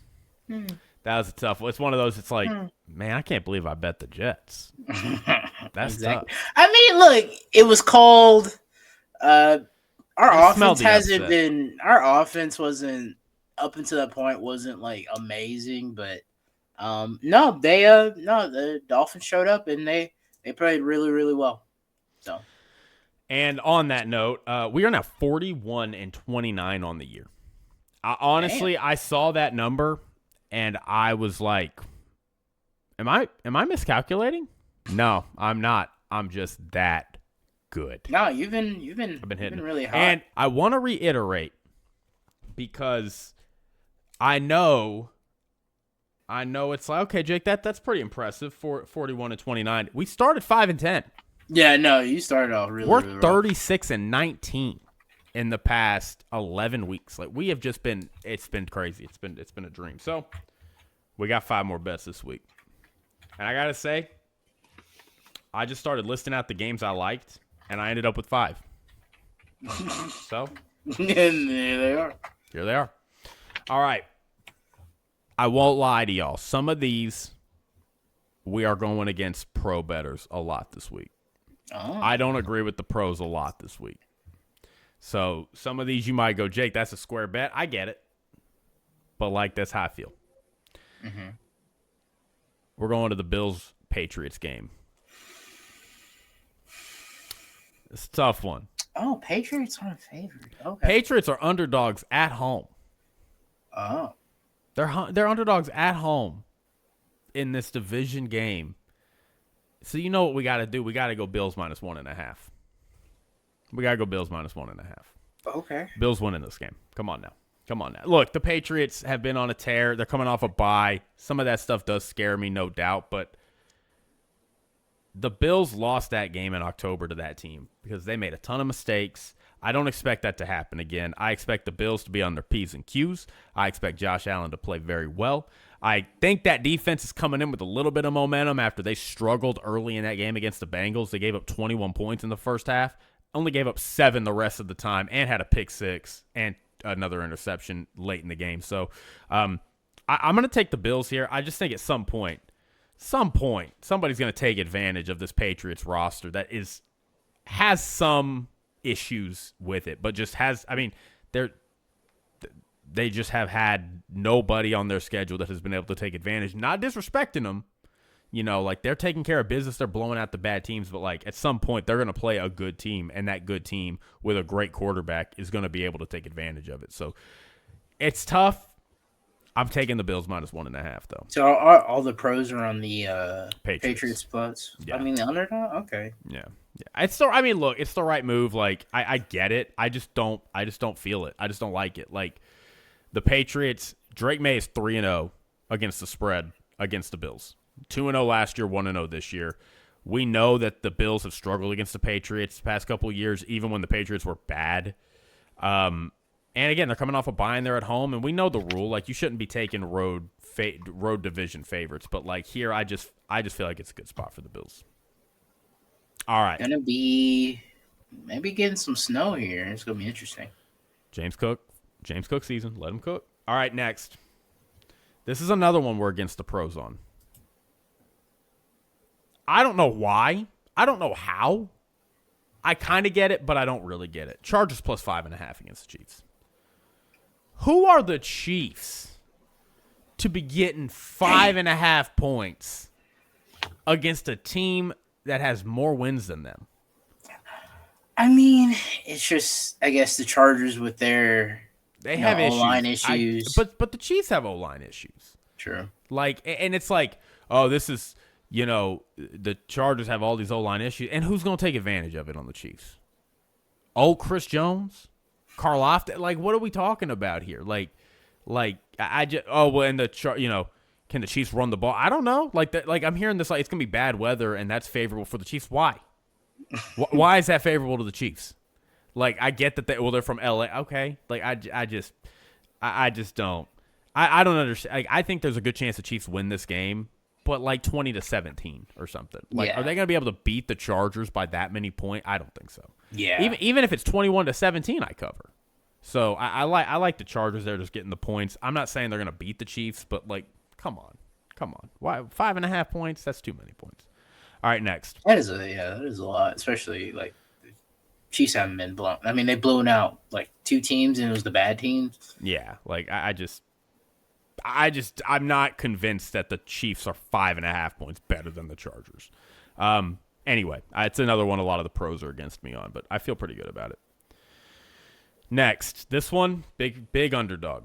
A: That was a tough one. It's one of those, it's like, man, I can't believe I bet the Jets. That's tough.
B: I mean, look, it was cold. Our offense wasn't up until that point wasn't like amazing, but the Dolphins showed up and they played really, really well. So,
A: and on that note, we are now 41-29 on the year. Honestly, I saw that number and I was like, am I miscalculating? No, I'm not. I'm just that good.
B: No, I've been hitting really hot.
A: And I want to reiterate because I know it's like, okay, Jake, that's pretty impressive for 41-29. We started 5-10.
B: Yeah, no, you started off really.
A: We're
B: really
A: 36-19 in the past 11 weeks. Like we have just been, it's been crazy. It's been a dream. So we got 5 more bets this week, and I gotta say, I just started listing out the games I liked, and I ended up with 5. So
B: and there they are.
A: Here they are. All right. I won't lie to y'all. Some of these, we are going against pro bettors a lot this week.
B: Oh.
A: I don't agree with the pros a lot this week. So some of these you might go, Jake, that's a square bet. I get it. But, like, that's how I feel.
B: Mm-hmm.
A: We're going to the Bills-Patriots game. It's a tough one.
B: Oh, Patriots aren't favored. Okay.
A: Patriots are underdogs at home.
B: Oh.
A: They're underdogs at home in this division game. So you know what we got to do? We got to go Bills minus 1.5. We got to go Bills minus 1.5.
B: Okay.
A: Bills winning this game. Come on now. Look, the Patriots have been on a tear. They're coming off a bye. Some of that stuff does scare me, no doubt. But the Bills lost that game in October to that team because they made a ton of mistakes. I don't expect that to happen again. I expect the Bills to be on their P's and Q's. I expect Josh Allen to play very well. I think that defense is coming in with a little bit of momentum after they struggled early in that game against the Bengals. They gave up 21 points in the first half, only gave up 7 the rest of the time, and had a pick 6 and another interception late in the game. So I'm going to take the Bills here. I just think at some point, somebody's going to take advantage of this Patriots roster that has some issues with it, but just has, I mean, they just have had nobody on their schedule that has been able to take advantage. Not disrespecting them, like they're taking care of business, they're blowing out the bad teams, but like at some point they're going to play a good team, and that good team with a great quarterback is going to be able to take advantage of it. So it's tough. I'm taking the Bills minus 1.5 though.
B: So all the pros are on the Patriots plus.
A: Yeah.
B: I mean the underdog. Okay.
A: Yeah. It's still. I mean, look, it's the right move. Like I get it. I just don't feel it. I just don't like it. Like the Patriots, Drake May is 3-0 against the spread against the Bills. 2-0 last year, 1-0 this year. We know that the Bills have struggled against the Patriots the past couple of years, even when the Patriots were bad. And again, they're coming off a bye and they're at home, and we know the rule. Like you shouldn't be taking road division favorites, but like here, I just feel like it's a good spot for the Bills. All right.
B: Gonna be maybe getting some snow here. It's gonna be interesting.
A: James Cook season. Let him cook. All right, next. This is another one we're against the pros on. I don't know why. I don't know how. I kind of get it, but I don't really get it. Chargers plus 5.5 against the Chiefs. Who are the Chiefs to be getting 5.5 points against a team that has more wins than them?
B: I mean, it's just, I guess, the Chargers with their
A: have
B: O-line issues.
A: But the Chiefs have O-line issues.
B: True.
A: Like, and it's like, oh, this is, the Chargers have all these O-line issues, and who's going to take advantage of it on the Chiefs? Oh, Chris Jones? Karloff? Like, what are we talking about here? And Can the Chiefs run the ball? I don't know. Like I'm hearing this, like it's gonna be bad weather, and that's favorable for the Chiefs. Why? Why is that favorable to the Chiefs? Like I get that they're from LA. Okay. Like I just don't. I don't understand. Like, I think there's a good chance the Chiefs win this game, but like 20-17 or something. Like, are they gonna be able to beat the Chargers by that many points? I don't think so.
B: Yeah.
A: Even if it's 21-17, I cover. So I like the Chargers. They're just getting the points. I'm not saying they're gonna beat the Chiefs, but like, come on. Why 5.5 points? That's too many points. All right, next.
B: That is a lot, especially like the Chiefs haven't been blown. I mean, they blown out like 2 teams, and it was the bad teams.
A: Yeah, like I'm not convinced that the Chiefs are 5.5 points better than the Chargers. Anyway, it's another one a lot of the pros are against me on, but I feel pretty good about it. Next, this one, big underdog.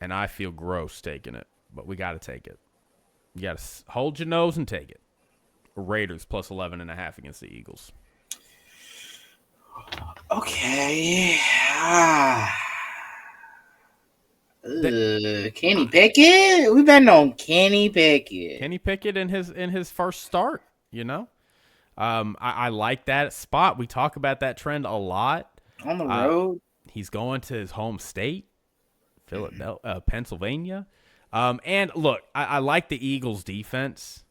A: And I feel gross taking it, but we got to take it. You got to hold your nose and take it. Raiders plus 11.5 against the Eagles.
B: Okay. Kenny Pickett? We've been on Kenny Pickett.
A: Kenny Pickett in his first start, you know? I like that spot. We talk about that trend a lot.
B: On the road.
A: He's going to his home state, Philadelphia, Pennsylvania. And look, I like the Eagles defense,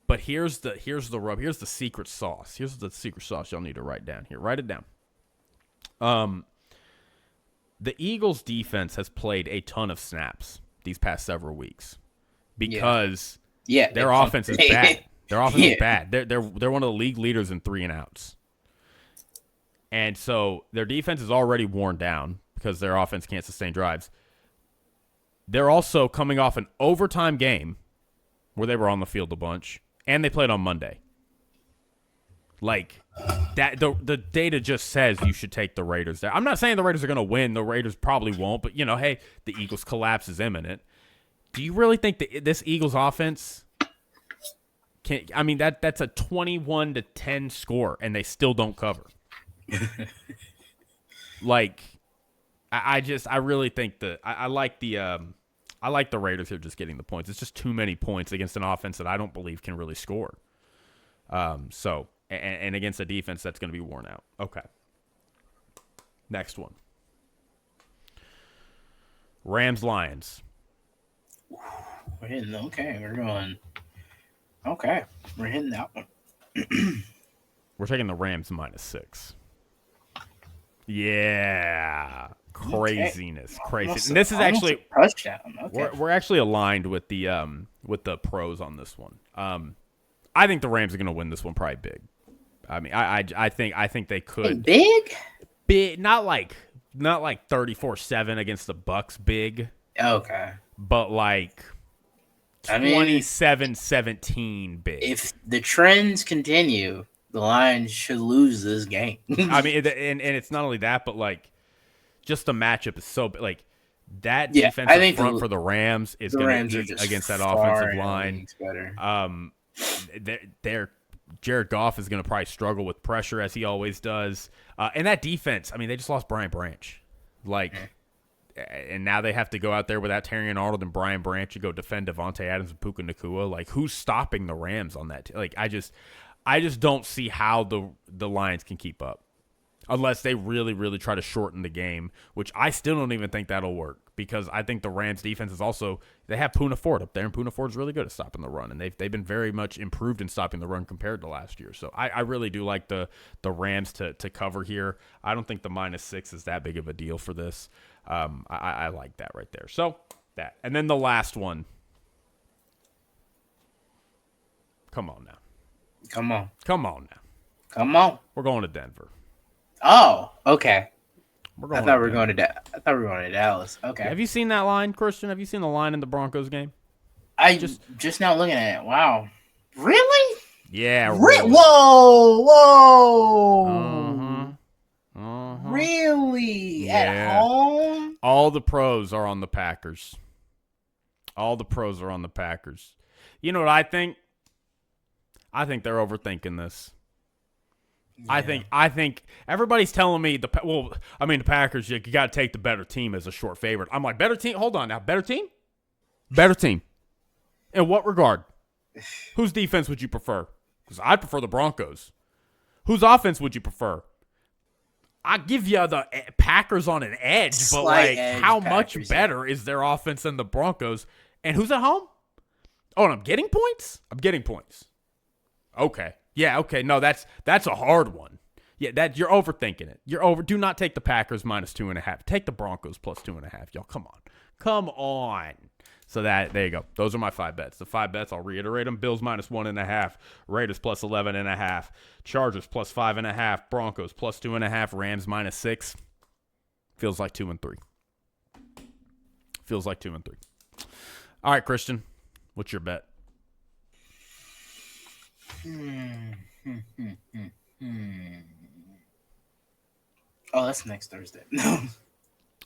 A: but here's the rub. Here's the secret sauce. Here's the secret sauce y'all need to write down here. Write it down. The Eagles defense has played a ton of snaps these past several weeks because their offense is bad. Their offense is bad. They're one of the league leaders in 3-and-outs. And so their defense is already worn down because their offense can't sustain drives. They're also coming off an overtime game where they were on the field a bunch, and they played on Monday. Like, that, the data just says you should take the Raiders there. I'm not saying the Raiders are going to win. The Raiders probably won't, but, hey, the Eagles' collapse is imminent. Do you really think that this Eagles offense can – I mean, that's a 21-10 score, and they still don't cover. Like, I really think that I like the Raiders here just getting the points. It's just too many points against an offense that I don't believe can really score. And against a defense that's going to be worn out. Okay. Next one. Rams-Lions.
B: We're hitting that one.
A: We're taking the Rams -6. Yeah. Craziness. Crazy. And this is actually
B: touchdown. Okay.
A: We're actually aligned with the pros on this one. I think the Rams are going to win this one probably big. I mean, I think they could
B: big,
A: not like 34-7 against the Bucks big.
B: Okay.
A: But like 27-17 big.
B: If the trends continue, the Lions should lose this game.
A: I mean, and it's not only that, but like just the matchup is so like that defensive front for the Rams is going to eat against that offensive line. They're Jared Goff is going to probably struggle with pressure as he always does. And that defense, I mean, they just lost Brian Branch. And now they have to go out there without Terrion Arnold and Brian Branch and go defend Devontae Adams and Puka Nacua. Like, who's stopping the Rams on that? I just don't see how the Lions can keep up unless they really, really try to shorten the game, which I still don't even think that'll work because I think the Rams defense is also – they have Poona Ford up there, and Poona Ford's really good at stopping the run, and they've been very much improved in stopping the run compared to last year. So I really do like the Rams to cover here. I don't think the -6 is that big of a deal for this. I like that right there. So that. And then the last one. Come on now.
B: Come on.
A: We're going to Denver.
B: Oh, okay.
A: I thought we were going
B: to Dallas. Okay.
A: Have you seen that line, Christian? Have you seen the line in the Broncos game?
B: I just now looking at it. Wow. Really?
A: Yeah.
B: Really? Whoa. Really?
A: Yeah.
B: At home?
A: All the pros are on the Packers. You know what I think? I think they're overthinking this. Yeah. I think everybody's telling me the Packers, you got to take the better team as a short favorite. I'm like, better team? Hold on now. Better team? Better team. In what regard? Whose defense would you prefer? Because I prefer the Broncos. Whose offense would you prefer? I give you the Packers on an edge, but
B: Slight edge,
A: how
B: Packers,
A: much better is their offense than the Broncos? And who's at home? Oh, and I'm getting points? I'm getting points. Okay. Yeah, okay. No, that's a hard one. Yeah, that you're overthinking it. Do not take the Packers minus 2.5. Take the Broncos plus 2.5. Y'all, come on. Come on. So there you go. Those are my 5 bets. The 5 bets, I'll reiterate them. Bills minus 1.5. Raiders plus 11.5. Chargers plus 5.5. Broncos plus 2.5. Rams minus 6. Feels like 2 and 3. Feels like 2 and 3. All right, Christian, what's your bet?
B: Oh, that's next Thursday. No.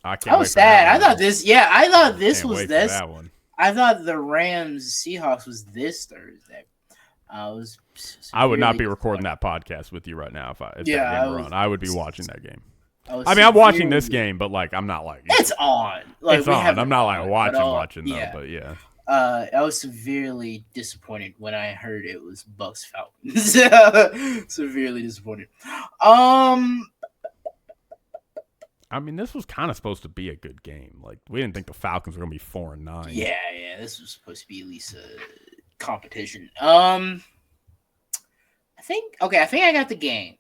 A: I can't
B: was sad. I thought this. Yeah, I thought this was this.
A: That one.
B: I thought the Rams Seahawks was this Thursday.
A: I would not be recording that podcast with you right now if that game were on. I would be watching that game. I'm watching this game, but I'm not
B: it's on.
A: It's on. I'm not watching though.
B: Yeah.
A: But yeah.
B: I was severely disappointed when I heard it was Bucks Falcons. Severely disappointed.
A: I mean, this was kind of supposed to be a good game. We didn't think the Falcons were going to be 4-9.
B: Yeah. This was supposed to be at least a competition. I think I got the game.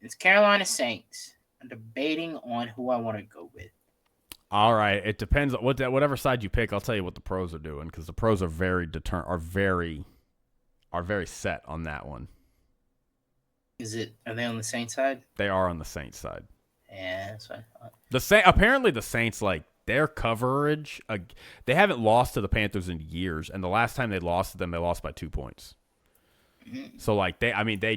B: It's Carolina Saints. I'm debating on who I want to go with.
A: All right. It depends on whatever side you pick. I'll tell you what the pros are doing because the pros are very set on that one.
B: Are they on the Saints side?
A: They are on the Saints side.
B: Yeah, that's what I thought.
A: Apparently the Saints, their coverage, they haven't lost to the Panthers in years, and the last time they lost to them, they lost by 2 points. Mm-hmm. So they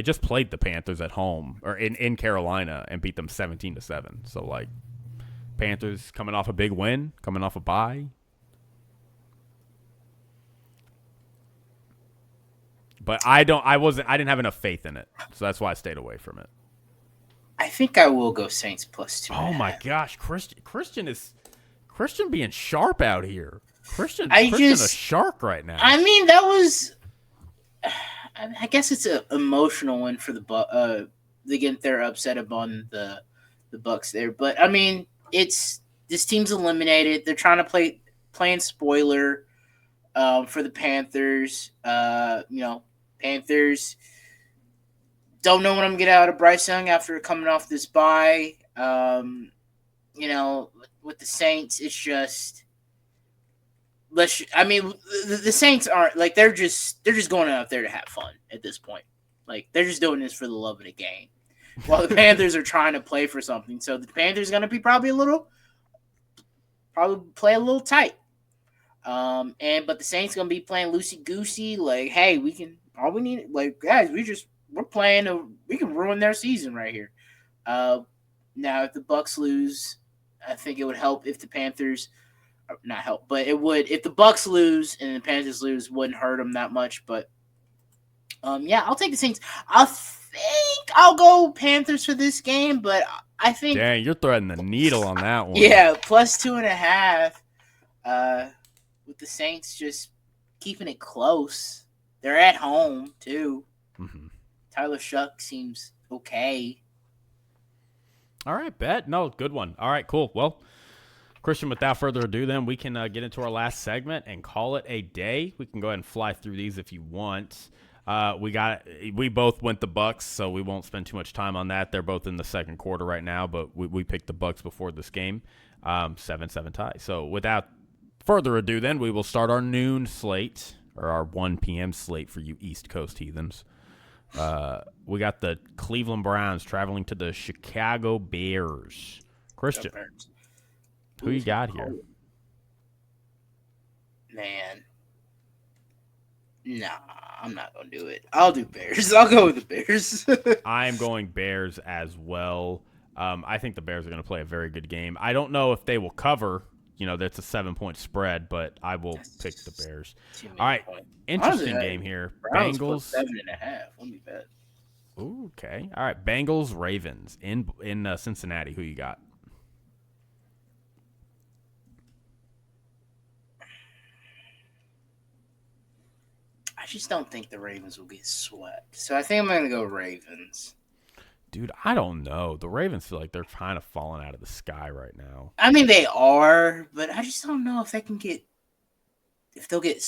A: just played the Panthers at home or in Carolina and beat them 17-7. So Panthers coming off a big win, coming off a bye. But I didn't have enough faith in it, so that's why I stayed away from it.
B: I think I will go Saints plus 2.
A: Oh my gosh, Christian being sharp out here. Christian a shark right now.
B: I mean, that was. I guess it's an emotional one for the they get their upset upon the Bucks there, but I mean, this team's eliminated. They're trying to playing spoiler for the Panthers. Panthers. Don't know when I'm going to get out of Bryce Young after coming off this bye. With the Saints, it's just the Saints aren't they're just going out there to have fun at this point. They're just doing this for the love of the game, while the Panthers are trying to play for something. So the Panthers are going to be probably play a little tight. But the Saints going to be playing loosey goosey. Hey, we can all we need. Guys, we're playing. We can ruin their season right here. Now, if the Bucks lose, I think it would help if the Panthers, not help, but it would if the Bucks lose and the Panthers lose, wouldn't hurt them that much. But I'll take the Saints. I think I'll go Panthers for this game, but I think
A: dang, you're threading the needle on that one.
B: Yeah, plus 2.5. With the Saints just keeping it close, they're at home too.
A: Mm-hmm.
B: Tyler Shuck seems okay.
A: All right, bet. No, good one. All right, cool. Well, Christian, without further ado, then we can get into our last segment and call it a day. We can go ahead and fly through these if you want. We both went the Bucks, so we won't spend too much time on that. They're both in the second quarter right now, but we picked the Bucks before this game. 7-7 tie. So without further ado, then we will start our noon slate or our 1 p.m. slate for you East Coast heathens. We got the Cleveland Browns traveling to the Chicago Bears. Christian, who you got here?
B: Man. Nah, I'm not going to do it. I'll do Bears. I'll go with the Bears.
A: I am going Bears as well. I think the Bears are going to play a very good game. I don't know if they will cover. That's a 7-point spread, but I will pick the Bears. All right, interesting game here.
B: Browns
A: Bengals
B: 7.5. Let me bet.
A: Ooh, okay. All right, Bengals Ravens in Cincinnati. Who you got?
B: just don't think the Ravens will get swept. So I think I'm going to go Ravens.
A: Dude, I don't know. The Ravens feel like they're kind of falling out of the sky right now.
B: I mean, they are, but I just don't know if they can get. If they'll get.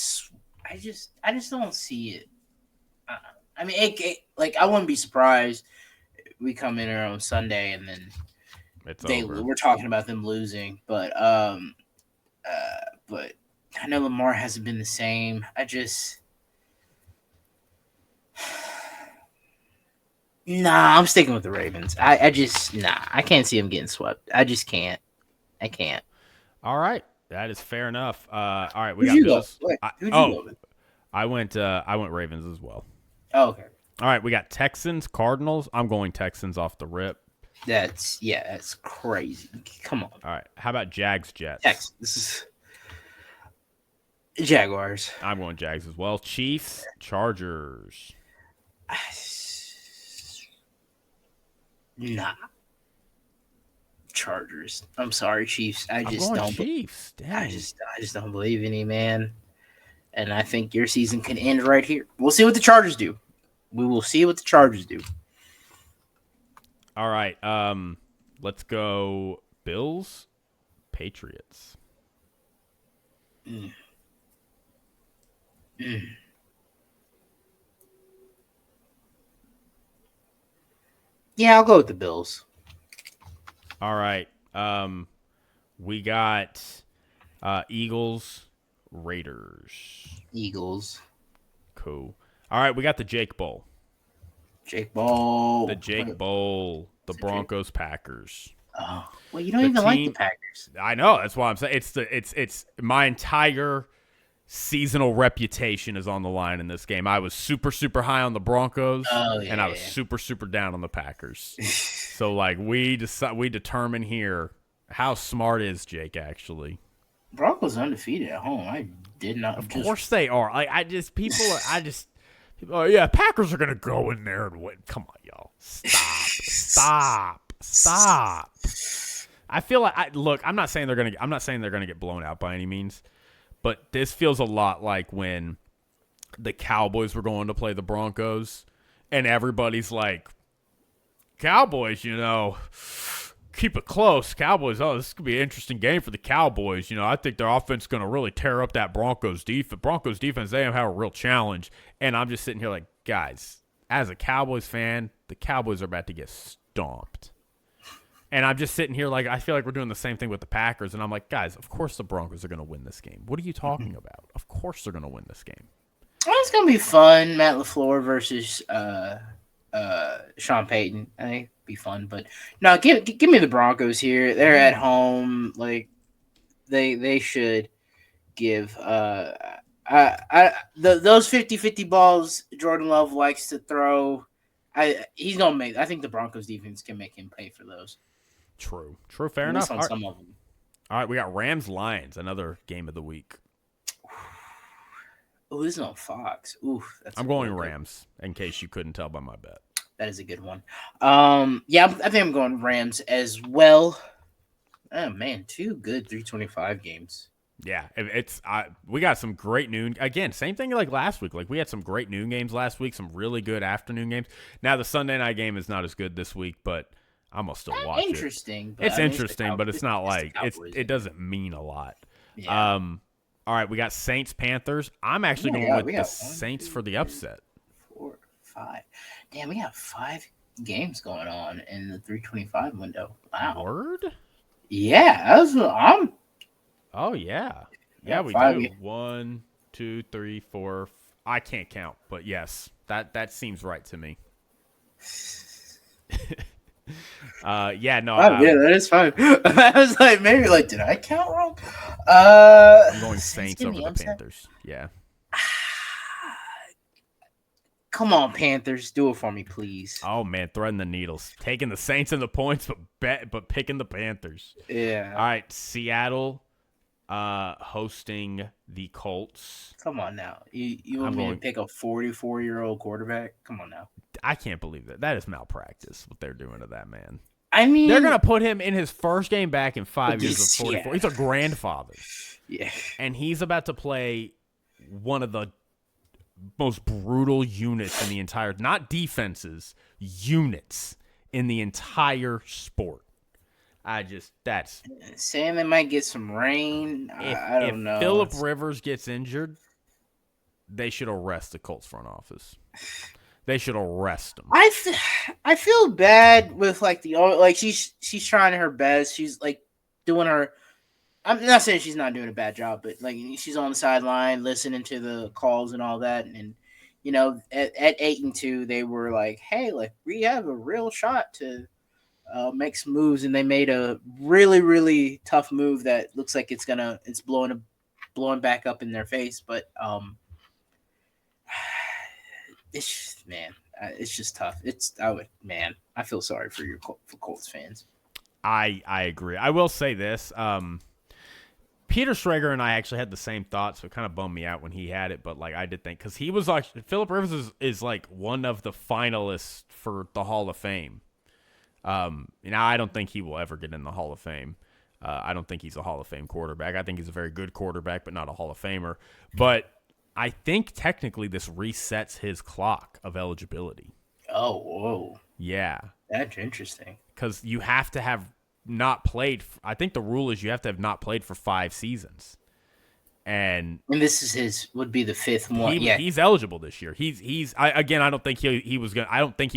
B: I just don't see it. I mean, like I wouldn't be surprised. We come in here on Sunday and then we're talking about them losing, but I know Lamar hasn't been the same. I'm sticking with the Ravens. I can't see them getting swept. I just can't. I can't.
A: All right, that is fair enough. All right, we
B: Who'd
A: got Bills.
B: Who'd you go with?
A: I went Ravens as well.
B: Oh, okay.
A: All right, we got Texans, Cardinals. I'm going Texans off the rip.
B: That's crazy. Come on.
A: All right, how about Jags, Jets?
B: This is Jaguars.
A: I'm going Jags as well. Chiefs, Chargers.
B: Nah. Chargers. I'm sorry, Chiefs. I just don't.
A: Chiefs. Dang.
B: I just don't believe in you, man. And I think your season can end right here. We'll see what the Chargers do. We will see what the Chargers do.
A: All right. Let's go Bills, Patriots.
B: Yeah, I'll go with the Bills.
A: All right. We got Eagles, Raiders.
B: Eagles.
A: Cool. All right, we got the Jake Bowl. The Jake Bowl. The Broncos, Packers.
B: Oh, well, you don't even like the Packers.
A: I know. That's why I'm saying it's my entire seasonal reputation is on the line in this game. I was super, super high on the Broncos, and I was super, super down on the Packers. So, like, we determine here how smart is Jake actually.
B: Broncos undefeated at home. I did not.
A: Of course they are. Oh yeah, Packers are gonna go in there and win. Come on, y'all. Stop. I feel like I'm not saying they're gonna get blown out by any means, but this feels a lot like when the Cowboys were going to play the Broncos, and everybody's like, Cowboys, keep it close. Cowboys, this could be an interesting game for the Cowboys. I think their offense is going to really tear up that Broncos defense. Broncos defense, they have a real challenge. And I'm just sitting here like, guys, as a Cowboys fan, the Cowboys are about to get stomped. And I'm just sitting here like, I feel like we're doing the same thing with the Packers. And I'm like, guys, of course the Broncos are going to win this game. What are you talking about? Of course they're going to win this game.
B: Well, it's going to be fun. Matt LaFleur versus Sean Payton. I think it'd be fun, but no, give me the Broncos here. They're at home. Like they should give those 50-50 balls Jordan Love likes to throw. I think the Broncos defense can make him pay for those.
A: True. Fair enough.
B: On some of them.
A: All right, we got Rams Lions, another game of the week.
B: Oh, this is on Fox. Oof,
A: I'm going Rams, in case you couldn't tell by my bet.
B: That is a good one. Yeah, I think I'm going Rams as well. Oh man, 2 good 325 games.
A: Yeah, we got some great noon. Again, same thing like last week. Like we had some great noon games last week, some really good afternoon games. Now the Sunday night game is not as good this week, but I'm gonna still watch it.
B: Interesting.
A: It's interesting, but it's not like it doesn't mean a lot.
B: Yeah.
A: All right, we got Saints Panthers. I'm actually going with the Saints for the upset.
B: 4, 5. Damn, we got 5 games going on in the 325 window. Wow.
A: Word?
B: Yeah,
A: Oh yeah, we
B: 5
A: do. 1, 2, 3, 4. I can't count, but yes, that seems right to me. Yeah, no.
B: Yeah, that is 5. I was like, maybe did I count wrong?
A: I'm going Saints over the Panthers. Yeah.
B: Come on, Panthers, do it for me, please.
A: Oh man, threading the needles, taking the Saints and the points, but picking the Panthers.
B: Yeah.
A: All right, Seattle, hosting the Colts.
B: Come on now, you want me to pick a 44-year-old quarterback? Come on now.
A: I can't believe that. That is malpractice. What they're doing to that man.
B: I mean,
A: they're gonna put him in his first game back in 5 years of 44. Yeah. He's a grandfather.
B: Yeah,
A: and he's about to play one of the most brutal units in the entire, not defenses, units in the entire sport.
B: Saying they might get some rain. I
A: If
B: don't know.
A: Phillip Rivers gets injured, they should arrest the Colts front office. They should arrest him.
B: I feel bad with she's trying her best. She's like doing her. I'm not saying she's not doing a bad job, but like she's on the sideline listening to the calls and all that. And at 8-2, they were like, "Hey, like we have a real shot to make some moves," and they made a really, really tough move that looks like it's blowing back up in their face. But it's just tough. I feel sorry for Colts fans.
A: I agree. I will say this. Peter Schrager and I actually had the same thoughts, so it kind of bummed me out when he had it. But like I did think, because he was like, Phillip Rivers is like one of the finalists for the Hall of Fame. I don't think he will ever get in the Hall of Fame. I don't think he's a Hall of Fame quarterback. I think he's a very good quarterback, but not a Hall of Famer. But I think technically this resets his clock of eligibility.
B: Oh, whoa.
A: Yeah.
B: That's interesting.
A: Because you have to have not played. I think the rule is you have to have not played for 5 seasons. And
B: this would be the 5th one.
A: He's eligible this year. I don't think he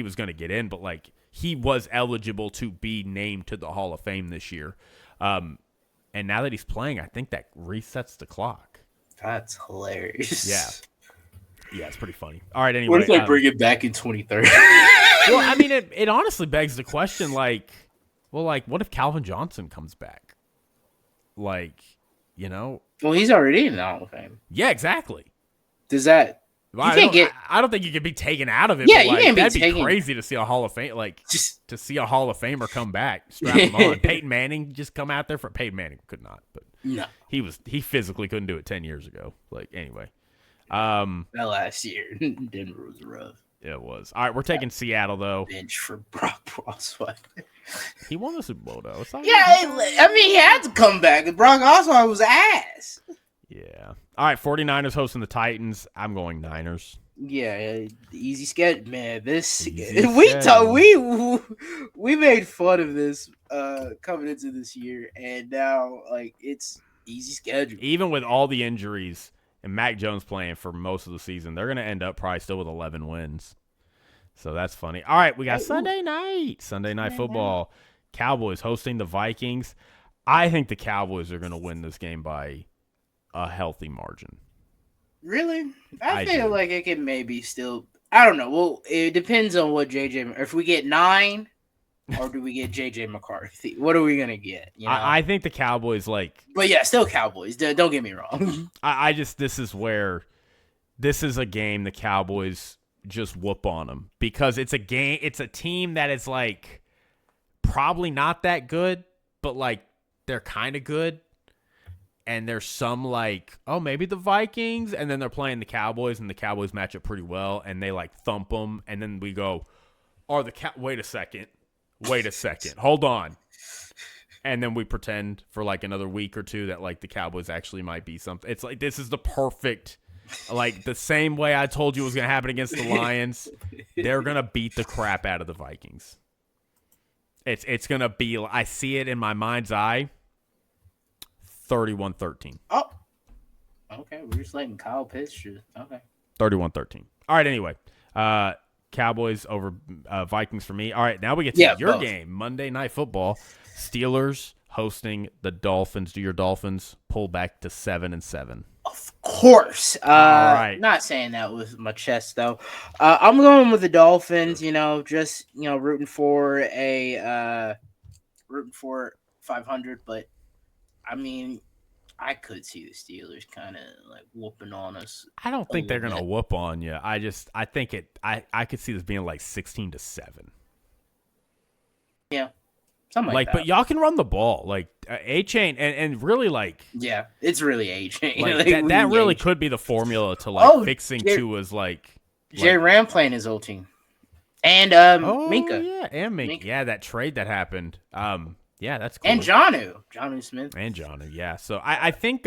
A: was gonna get in, but like he was eligible to be named to the Hall of Fame this year. And now that he's playing, I think that resets the clock.
B: That's hilarious.
A: Yeah, it's pretty funny. All right, anyway.
B: What if they bring it back in 2030?
A: Well, I mean, it honestly begs the question, what if Calvin Johnson comes back? Well,
B: he's already in the Hall of Fame.
A: Yeah, exactly.
B: Does that?
A: I don't think you could be taken out of it.
B: Yeah,
A: but
B: you can't be
A: that'd
B: taken.
A: be crazy to see a Hall of Fame, to see a Hall of Famer come back, strap him on. Peyton Manning just come out there for Peyton Manning could not, but
B: no,
A: he physically couldn't do it 10 years ago. Anyway,
B: that last year, Denver was rough.
A: It was. All right, we're taking Seattle though.
B: Bench for Brock Osweiler.
A: He won the Super Bowl though.
B: He had to come back. Brock Osweiler was ass.
A: Yeah. All right, 49ers hosting the Titans. I'm going Niners.
B: Yeah, easy schedule, man. We made fun of this coming into this year, and now it's easy schedule.
A: Even with all the injuries and Mac Jones playing for most of the season, they're going to end up probably still with 11 wins. So that's funny. All right, we got Sunday night football. Cowboys hosting the Vikings. I think the Cowboys are going to win this game by a healthy margin.
B: Really? I feel like it can maybe still. I don't know. Well, it depends on what JJ. If we get 9, or do we get JJ McCarthy? What are we gonna get?
A: I think the Cowboys
B: But yeah, still Cowboys. Don't get me wrong.
A: This is a game the Cowboys just whoop on them because it's a game. It's a team that is probably not that good, but they're kind of good. And there's some maybe the Vikings, and then they're playing the Cowboys, and the Cowboys match up pretty well, and they thump them, and then we go, wait a second, hold on, and then we pretend for another week or two that the Cowboys actually might be something. It's this is the perfect, the same way I told you it was gonna happen against the Lions. They're gonna beat the crap out of the Vikings. It's gonna be. I see it in my mind's eye. 31-13.
B: Oh, okay. We're just letting Kyle pitch. Okay.
A: 31-13. All right. Anyway, Cowboys over Vikings for me. All right. Now we get to your game, Monday Night Football. Steelers hosting the Dolphins. Do your Dolphins pull back to 7-7?
B: Of course.
A: All right.
B: Not saying that with my chest though. I'm going with the Dolphins. Rooting for 500, but. I mean, I could see the Steelers kind of whooping on us.
A: I don't think they're gonna whoop on you. I think I could see this being 16-7.
B: Yeah, something like that.
A: But y'all can run the ball. A-Chain and really
B: yeah, it's really A-Chain.
A: That really could be the formula to fixing Tua's
B: Jay Ram playing his old team, and Minka.
A: Yeah, and Minka. Yeah, that trade that happened. Yeah, that's cool.
B: And Jonnu Smith.
A: And Jonnu, yeah. So I think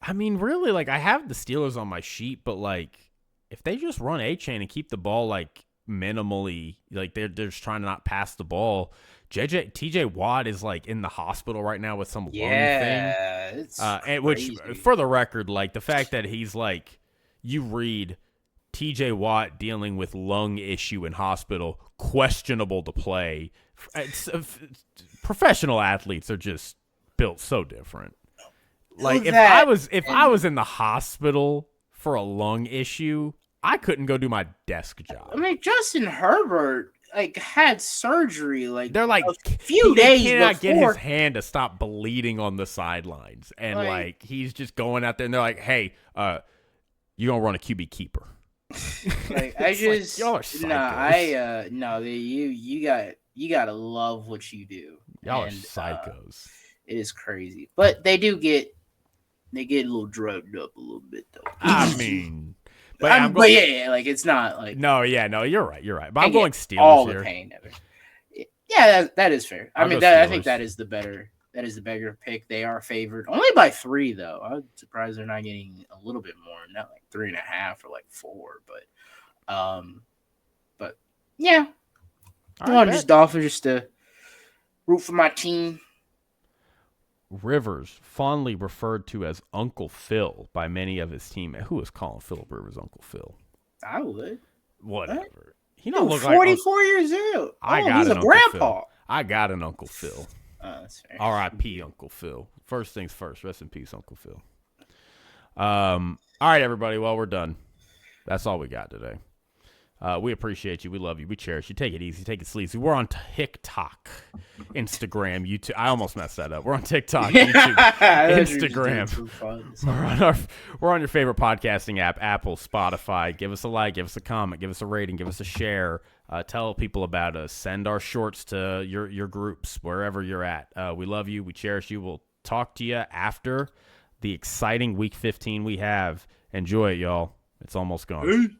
A: I mean, really, like, I have the Steelers on my sheet, but, like, if they just run A-Chain and keep the ball, like, minimally, like, they're just trying to not pass the ball. TJ Watt is, like, in the hospital right now with some lung thing.
B: Yeah, it's
A: and
B: crazy.
A: which, for the record, like, the fact that he's, like, you read TJ Watt dealing with lung issue in hospital, questionable to play. Professional athletes are just built so different. Like, if I was in the hospital for a lung issue, I couldn't go do my desk job.
B: I mean, Justin Herbert like had surgery like
A: they're like
B: a few days
A: he cannot
B: before.
A: get his hand to stop bleeding on the sidelines, and like he's just going out there and they're like, hey, you gonna run a QB keeper.
B: Like I just
A: like, y'all are psychos.
B: you gotta love what you do.
A: Y'all are psychos.
B: It is crazy, but they get a little drugged up a little bit though.
A: I mean,
B: but yeah, like it's not like
A: no, you're right. But I'm going Steelers
B: all
A: here.
B: The pain of it. Yeah, that is fair. I mean, I think that is the better pick. They are favored only by 3 though. I'm surprised they're not getting a little bit more, not like 3.5 or like 4. But yeah, I want just Dolphins just to root for my team.
A: Rivers, fondly referred to as Uncle Phil by many of his teammates. Who is calling Philip Rivers Uncle Phil?
B: I would.
A: Whatever.
B: What?
A: He don't look
B: 44 years old. He's a grandpa.
A: Phil. I got an Uncle Phil.
B: That's fair.
A: R.I.P. Uncle Phil. First things first. Rest in peace, Uncle Phil. All right, everybody. Well, we're done. That's all we got today. We appreciate you. We love you. We cherish you. Take it easy. Take it sleazy. We're on TikTok, Instagram, YouTube. I almost messed that up. We're on TikTok, YouTube, Instagram. We're on your favorite podcasting app, Apple, Spotify. Give us a like. Give us a comment. Give us a rating. Give us a share. Tell people about us. Send our shorts to your groups, wherever you're at. We love you. We cherish you. We'll talk to you after the exciting Week 15 we have. Enjoy it, y'all. It's almost gone.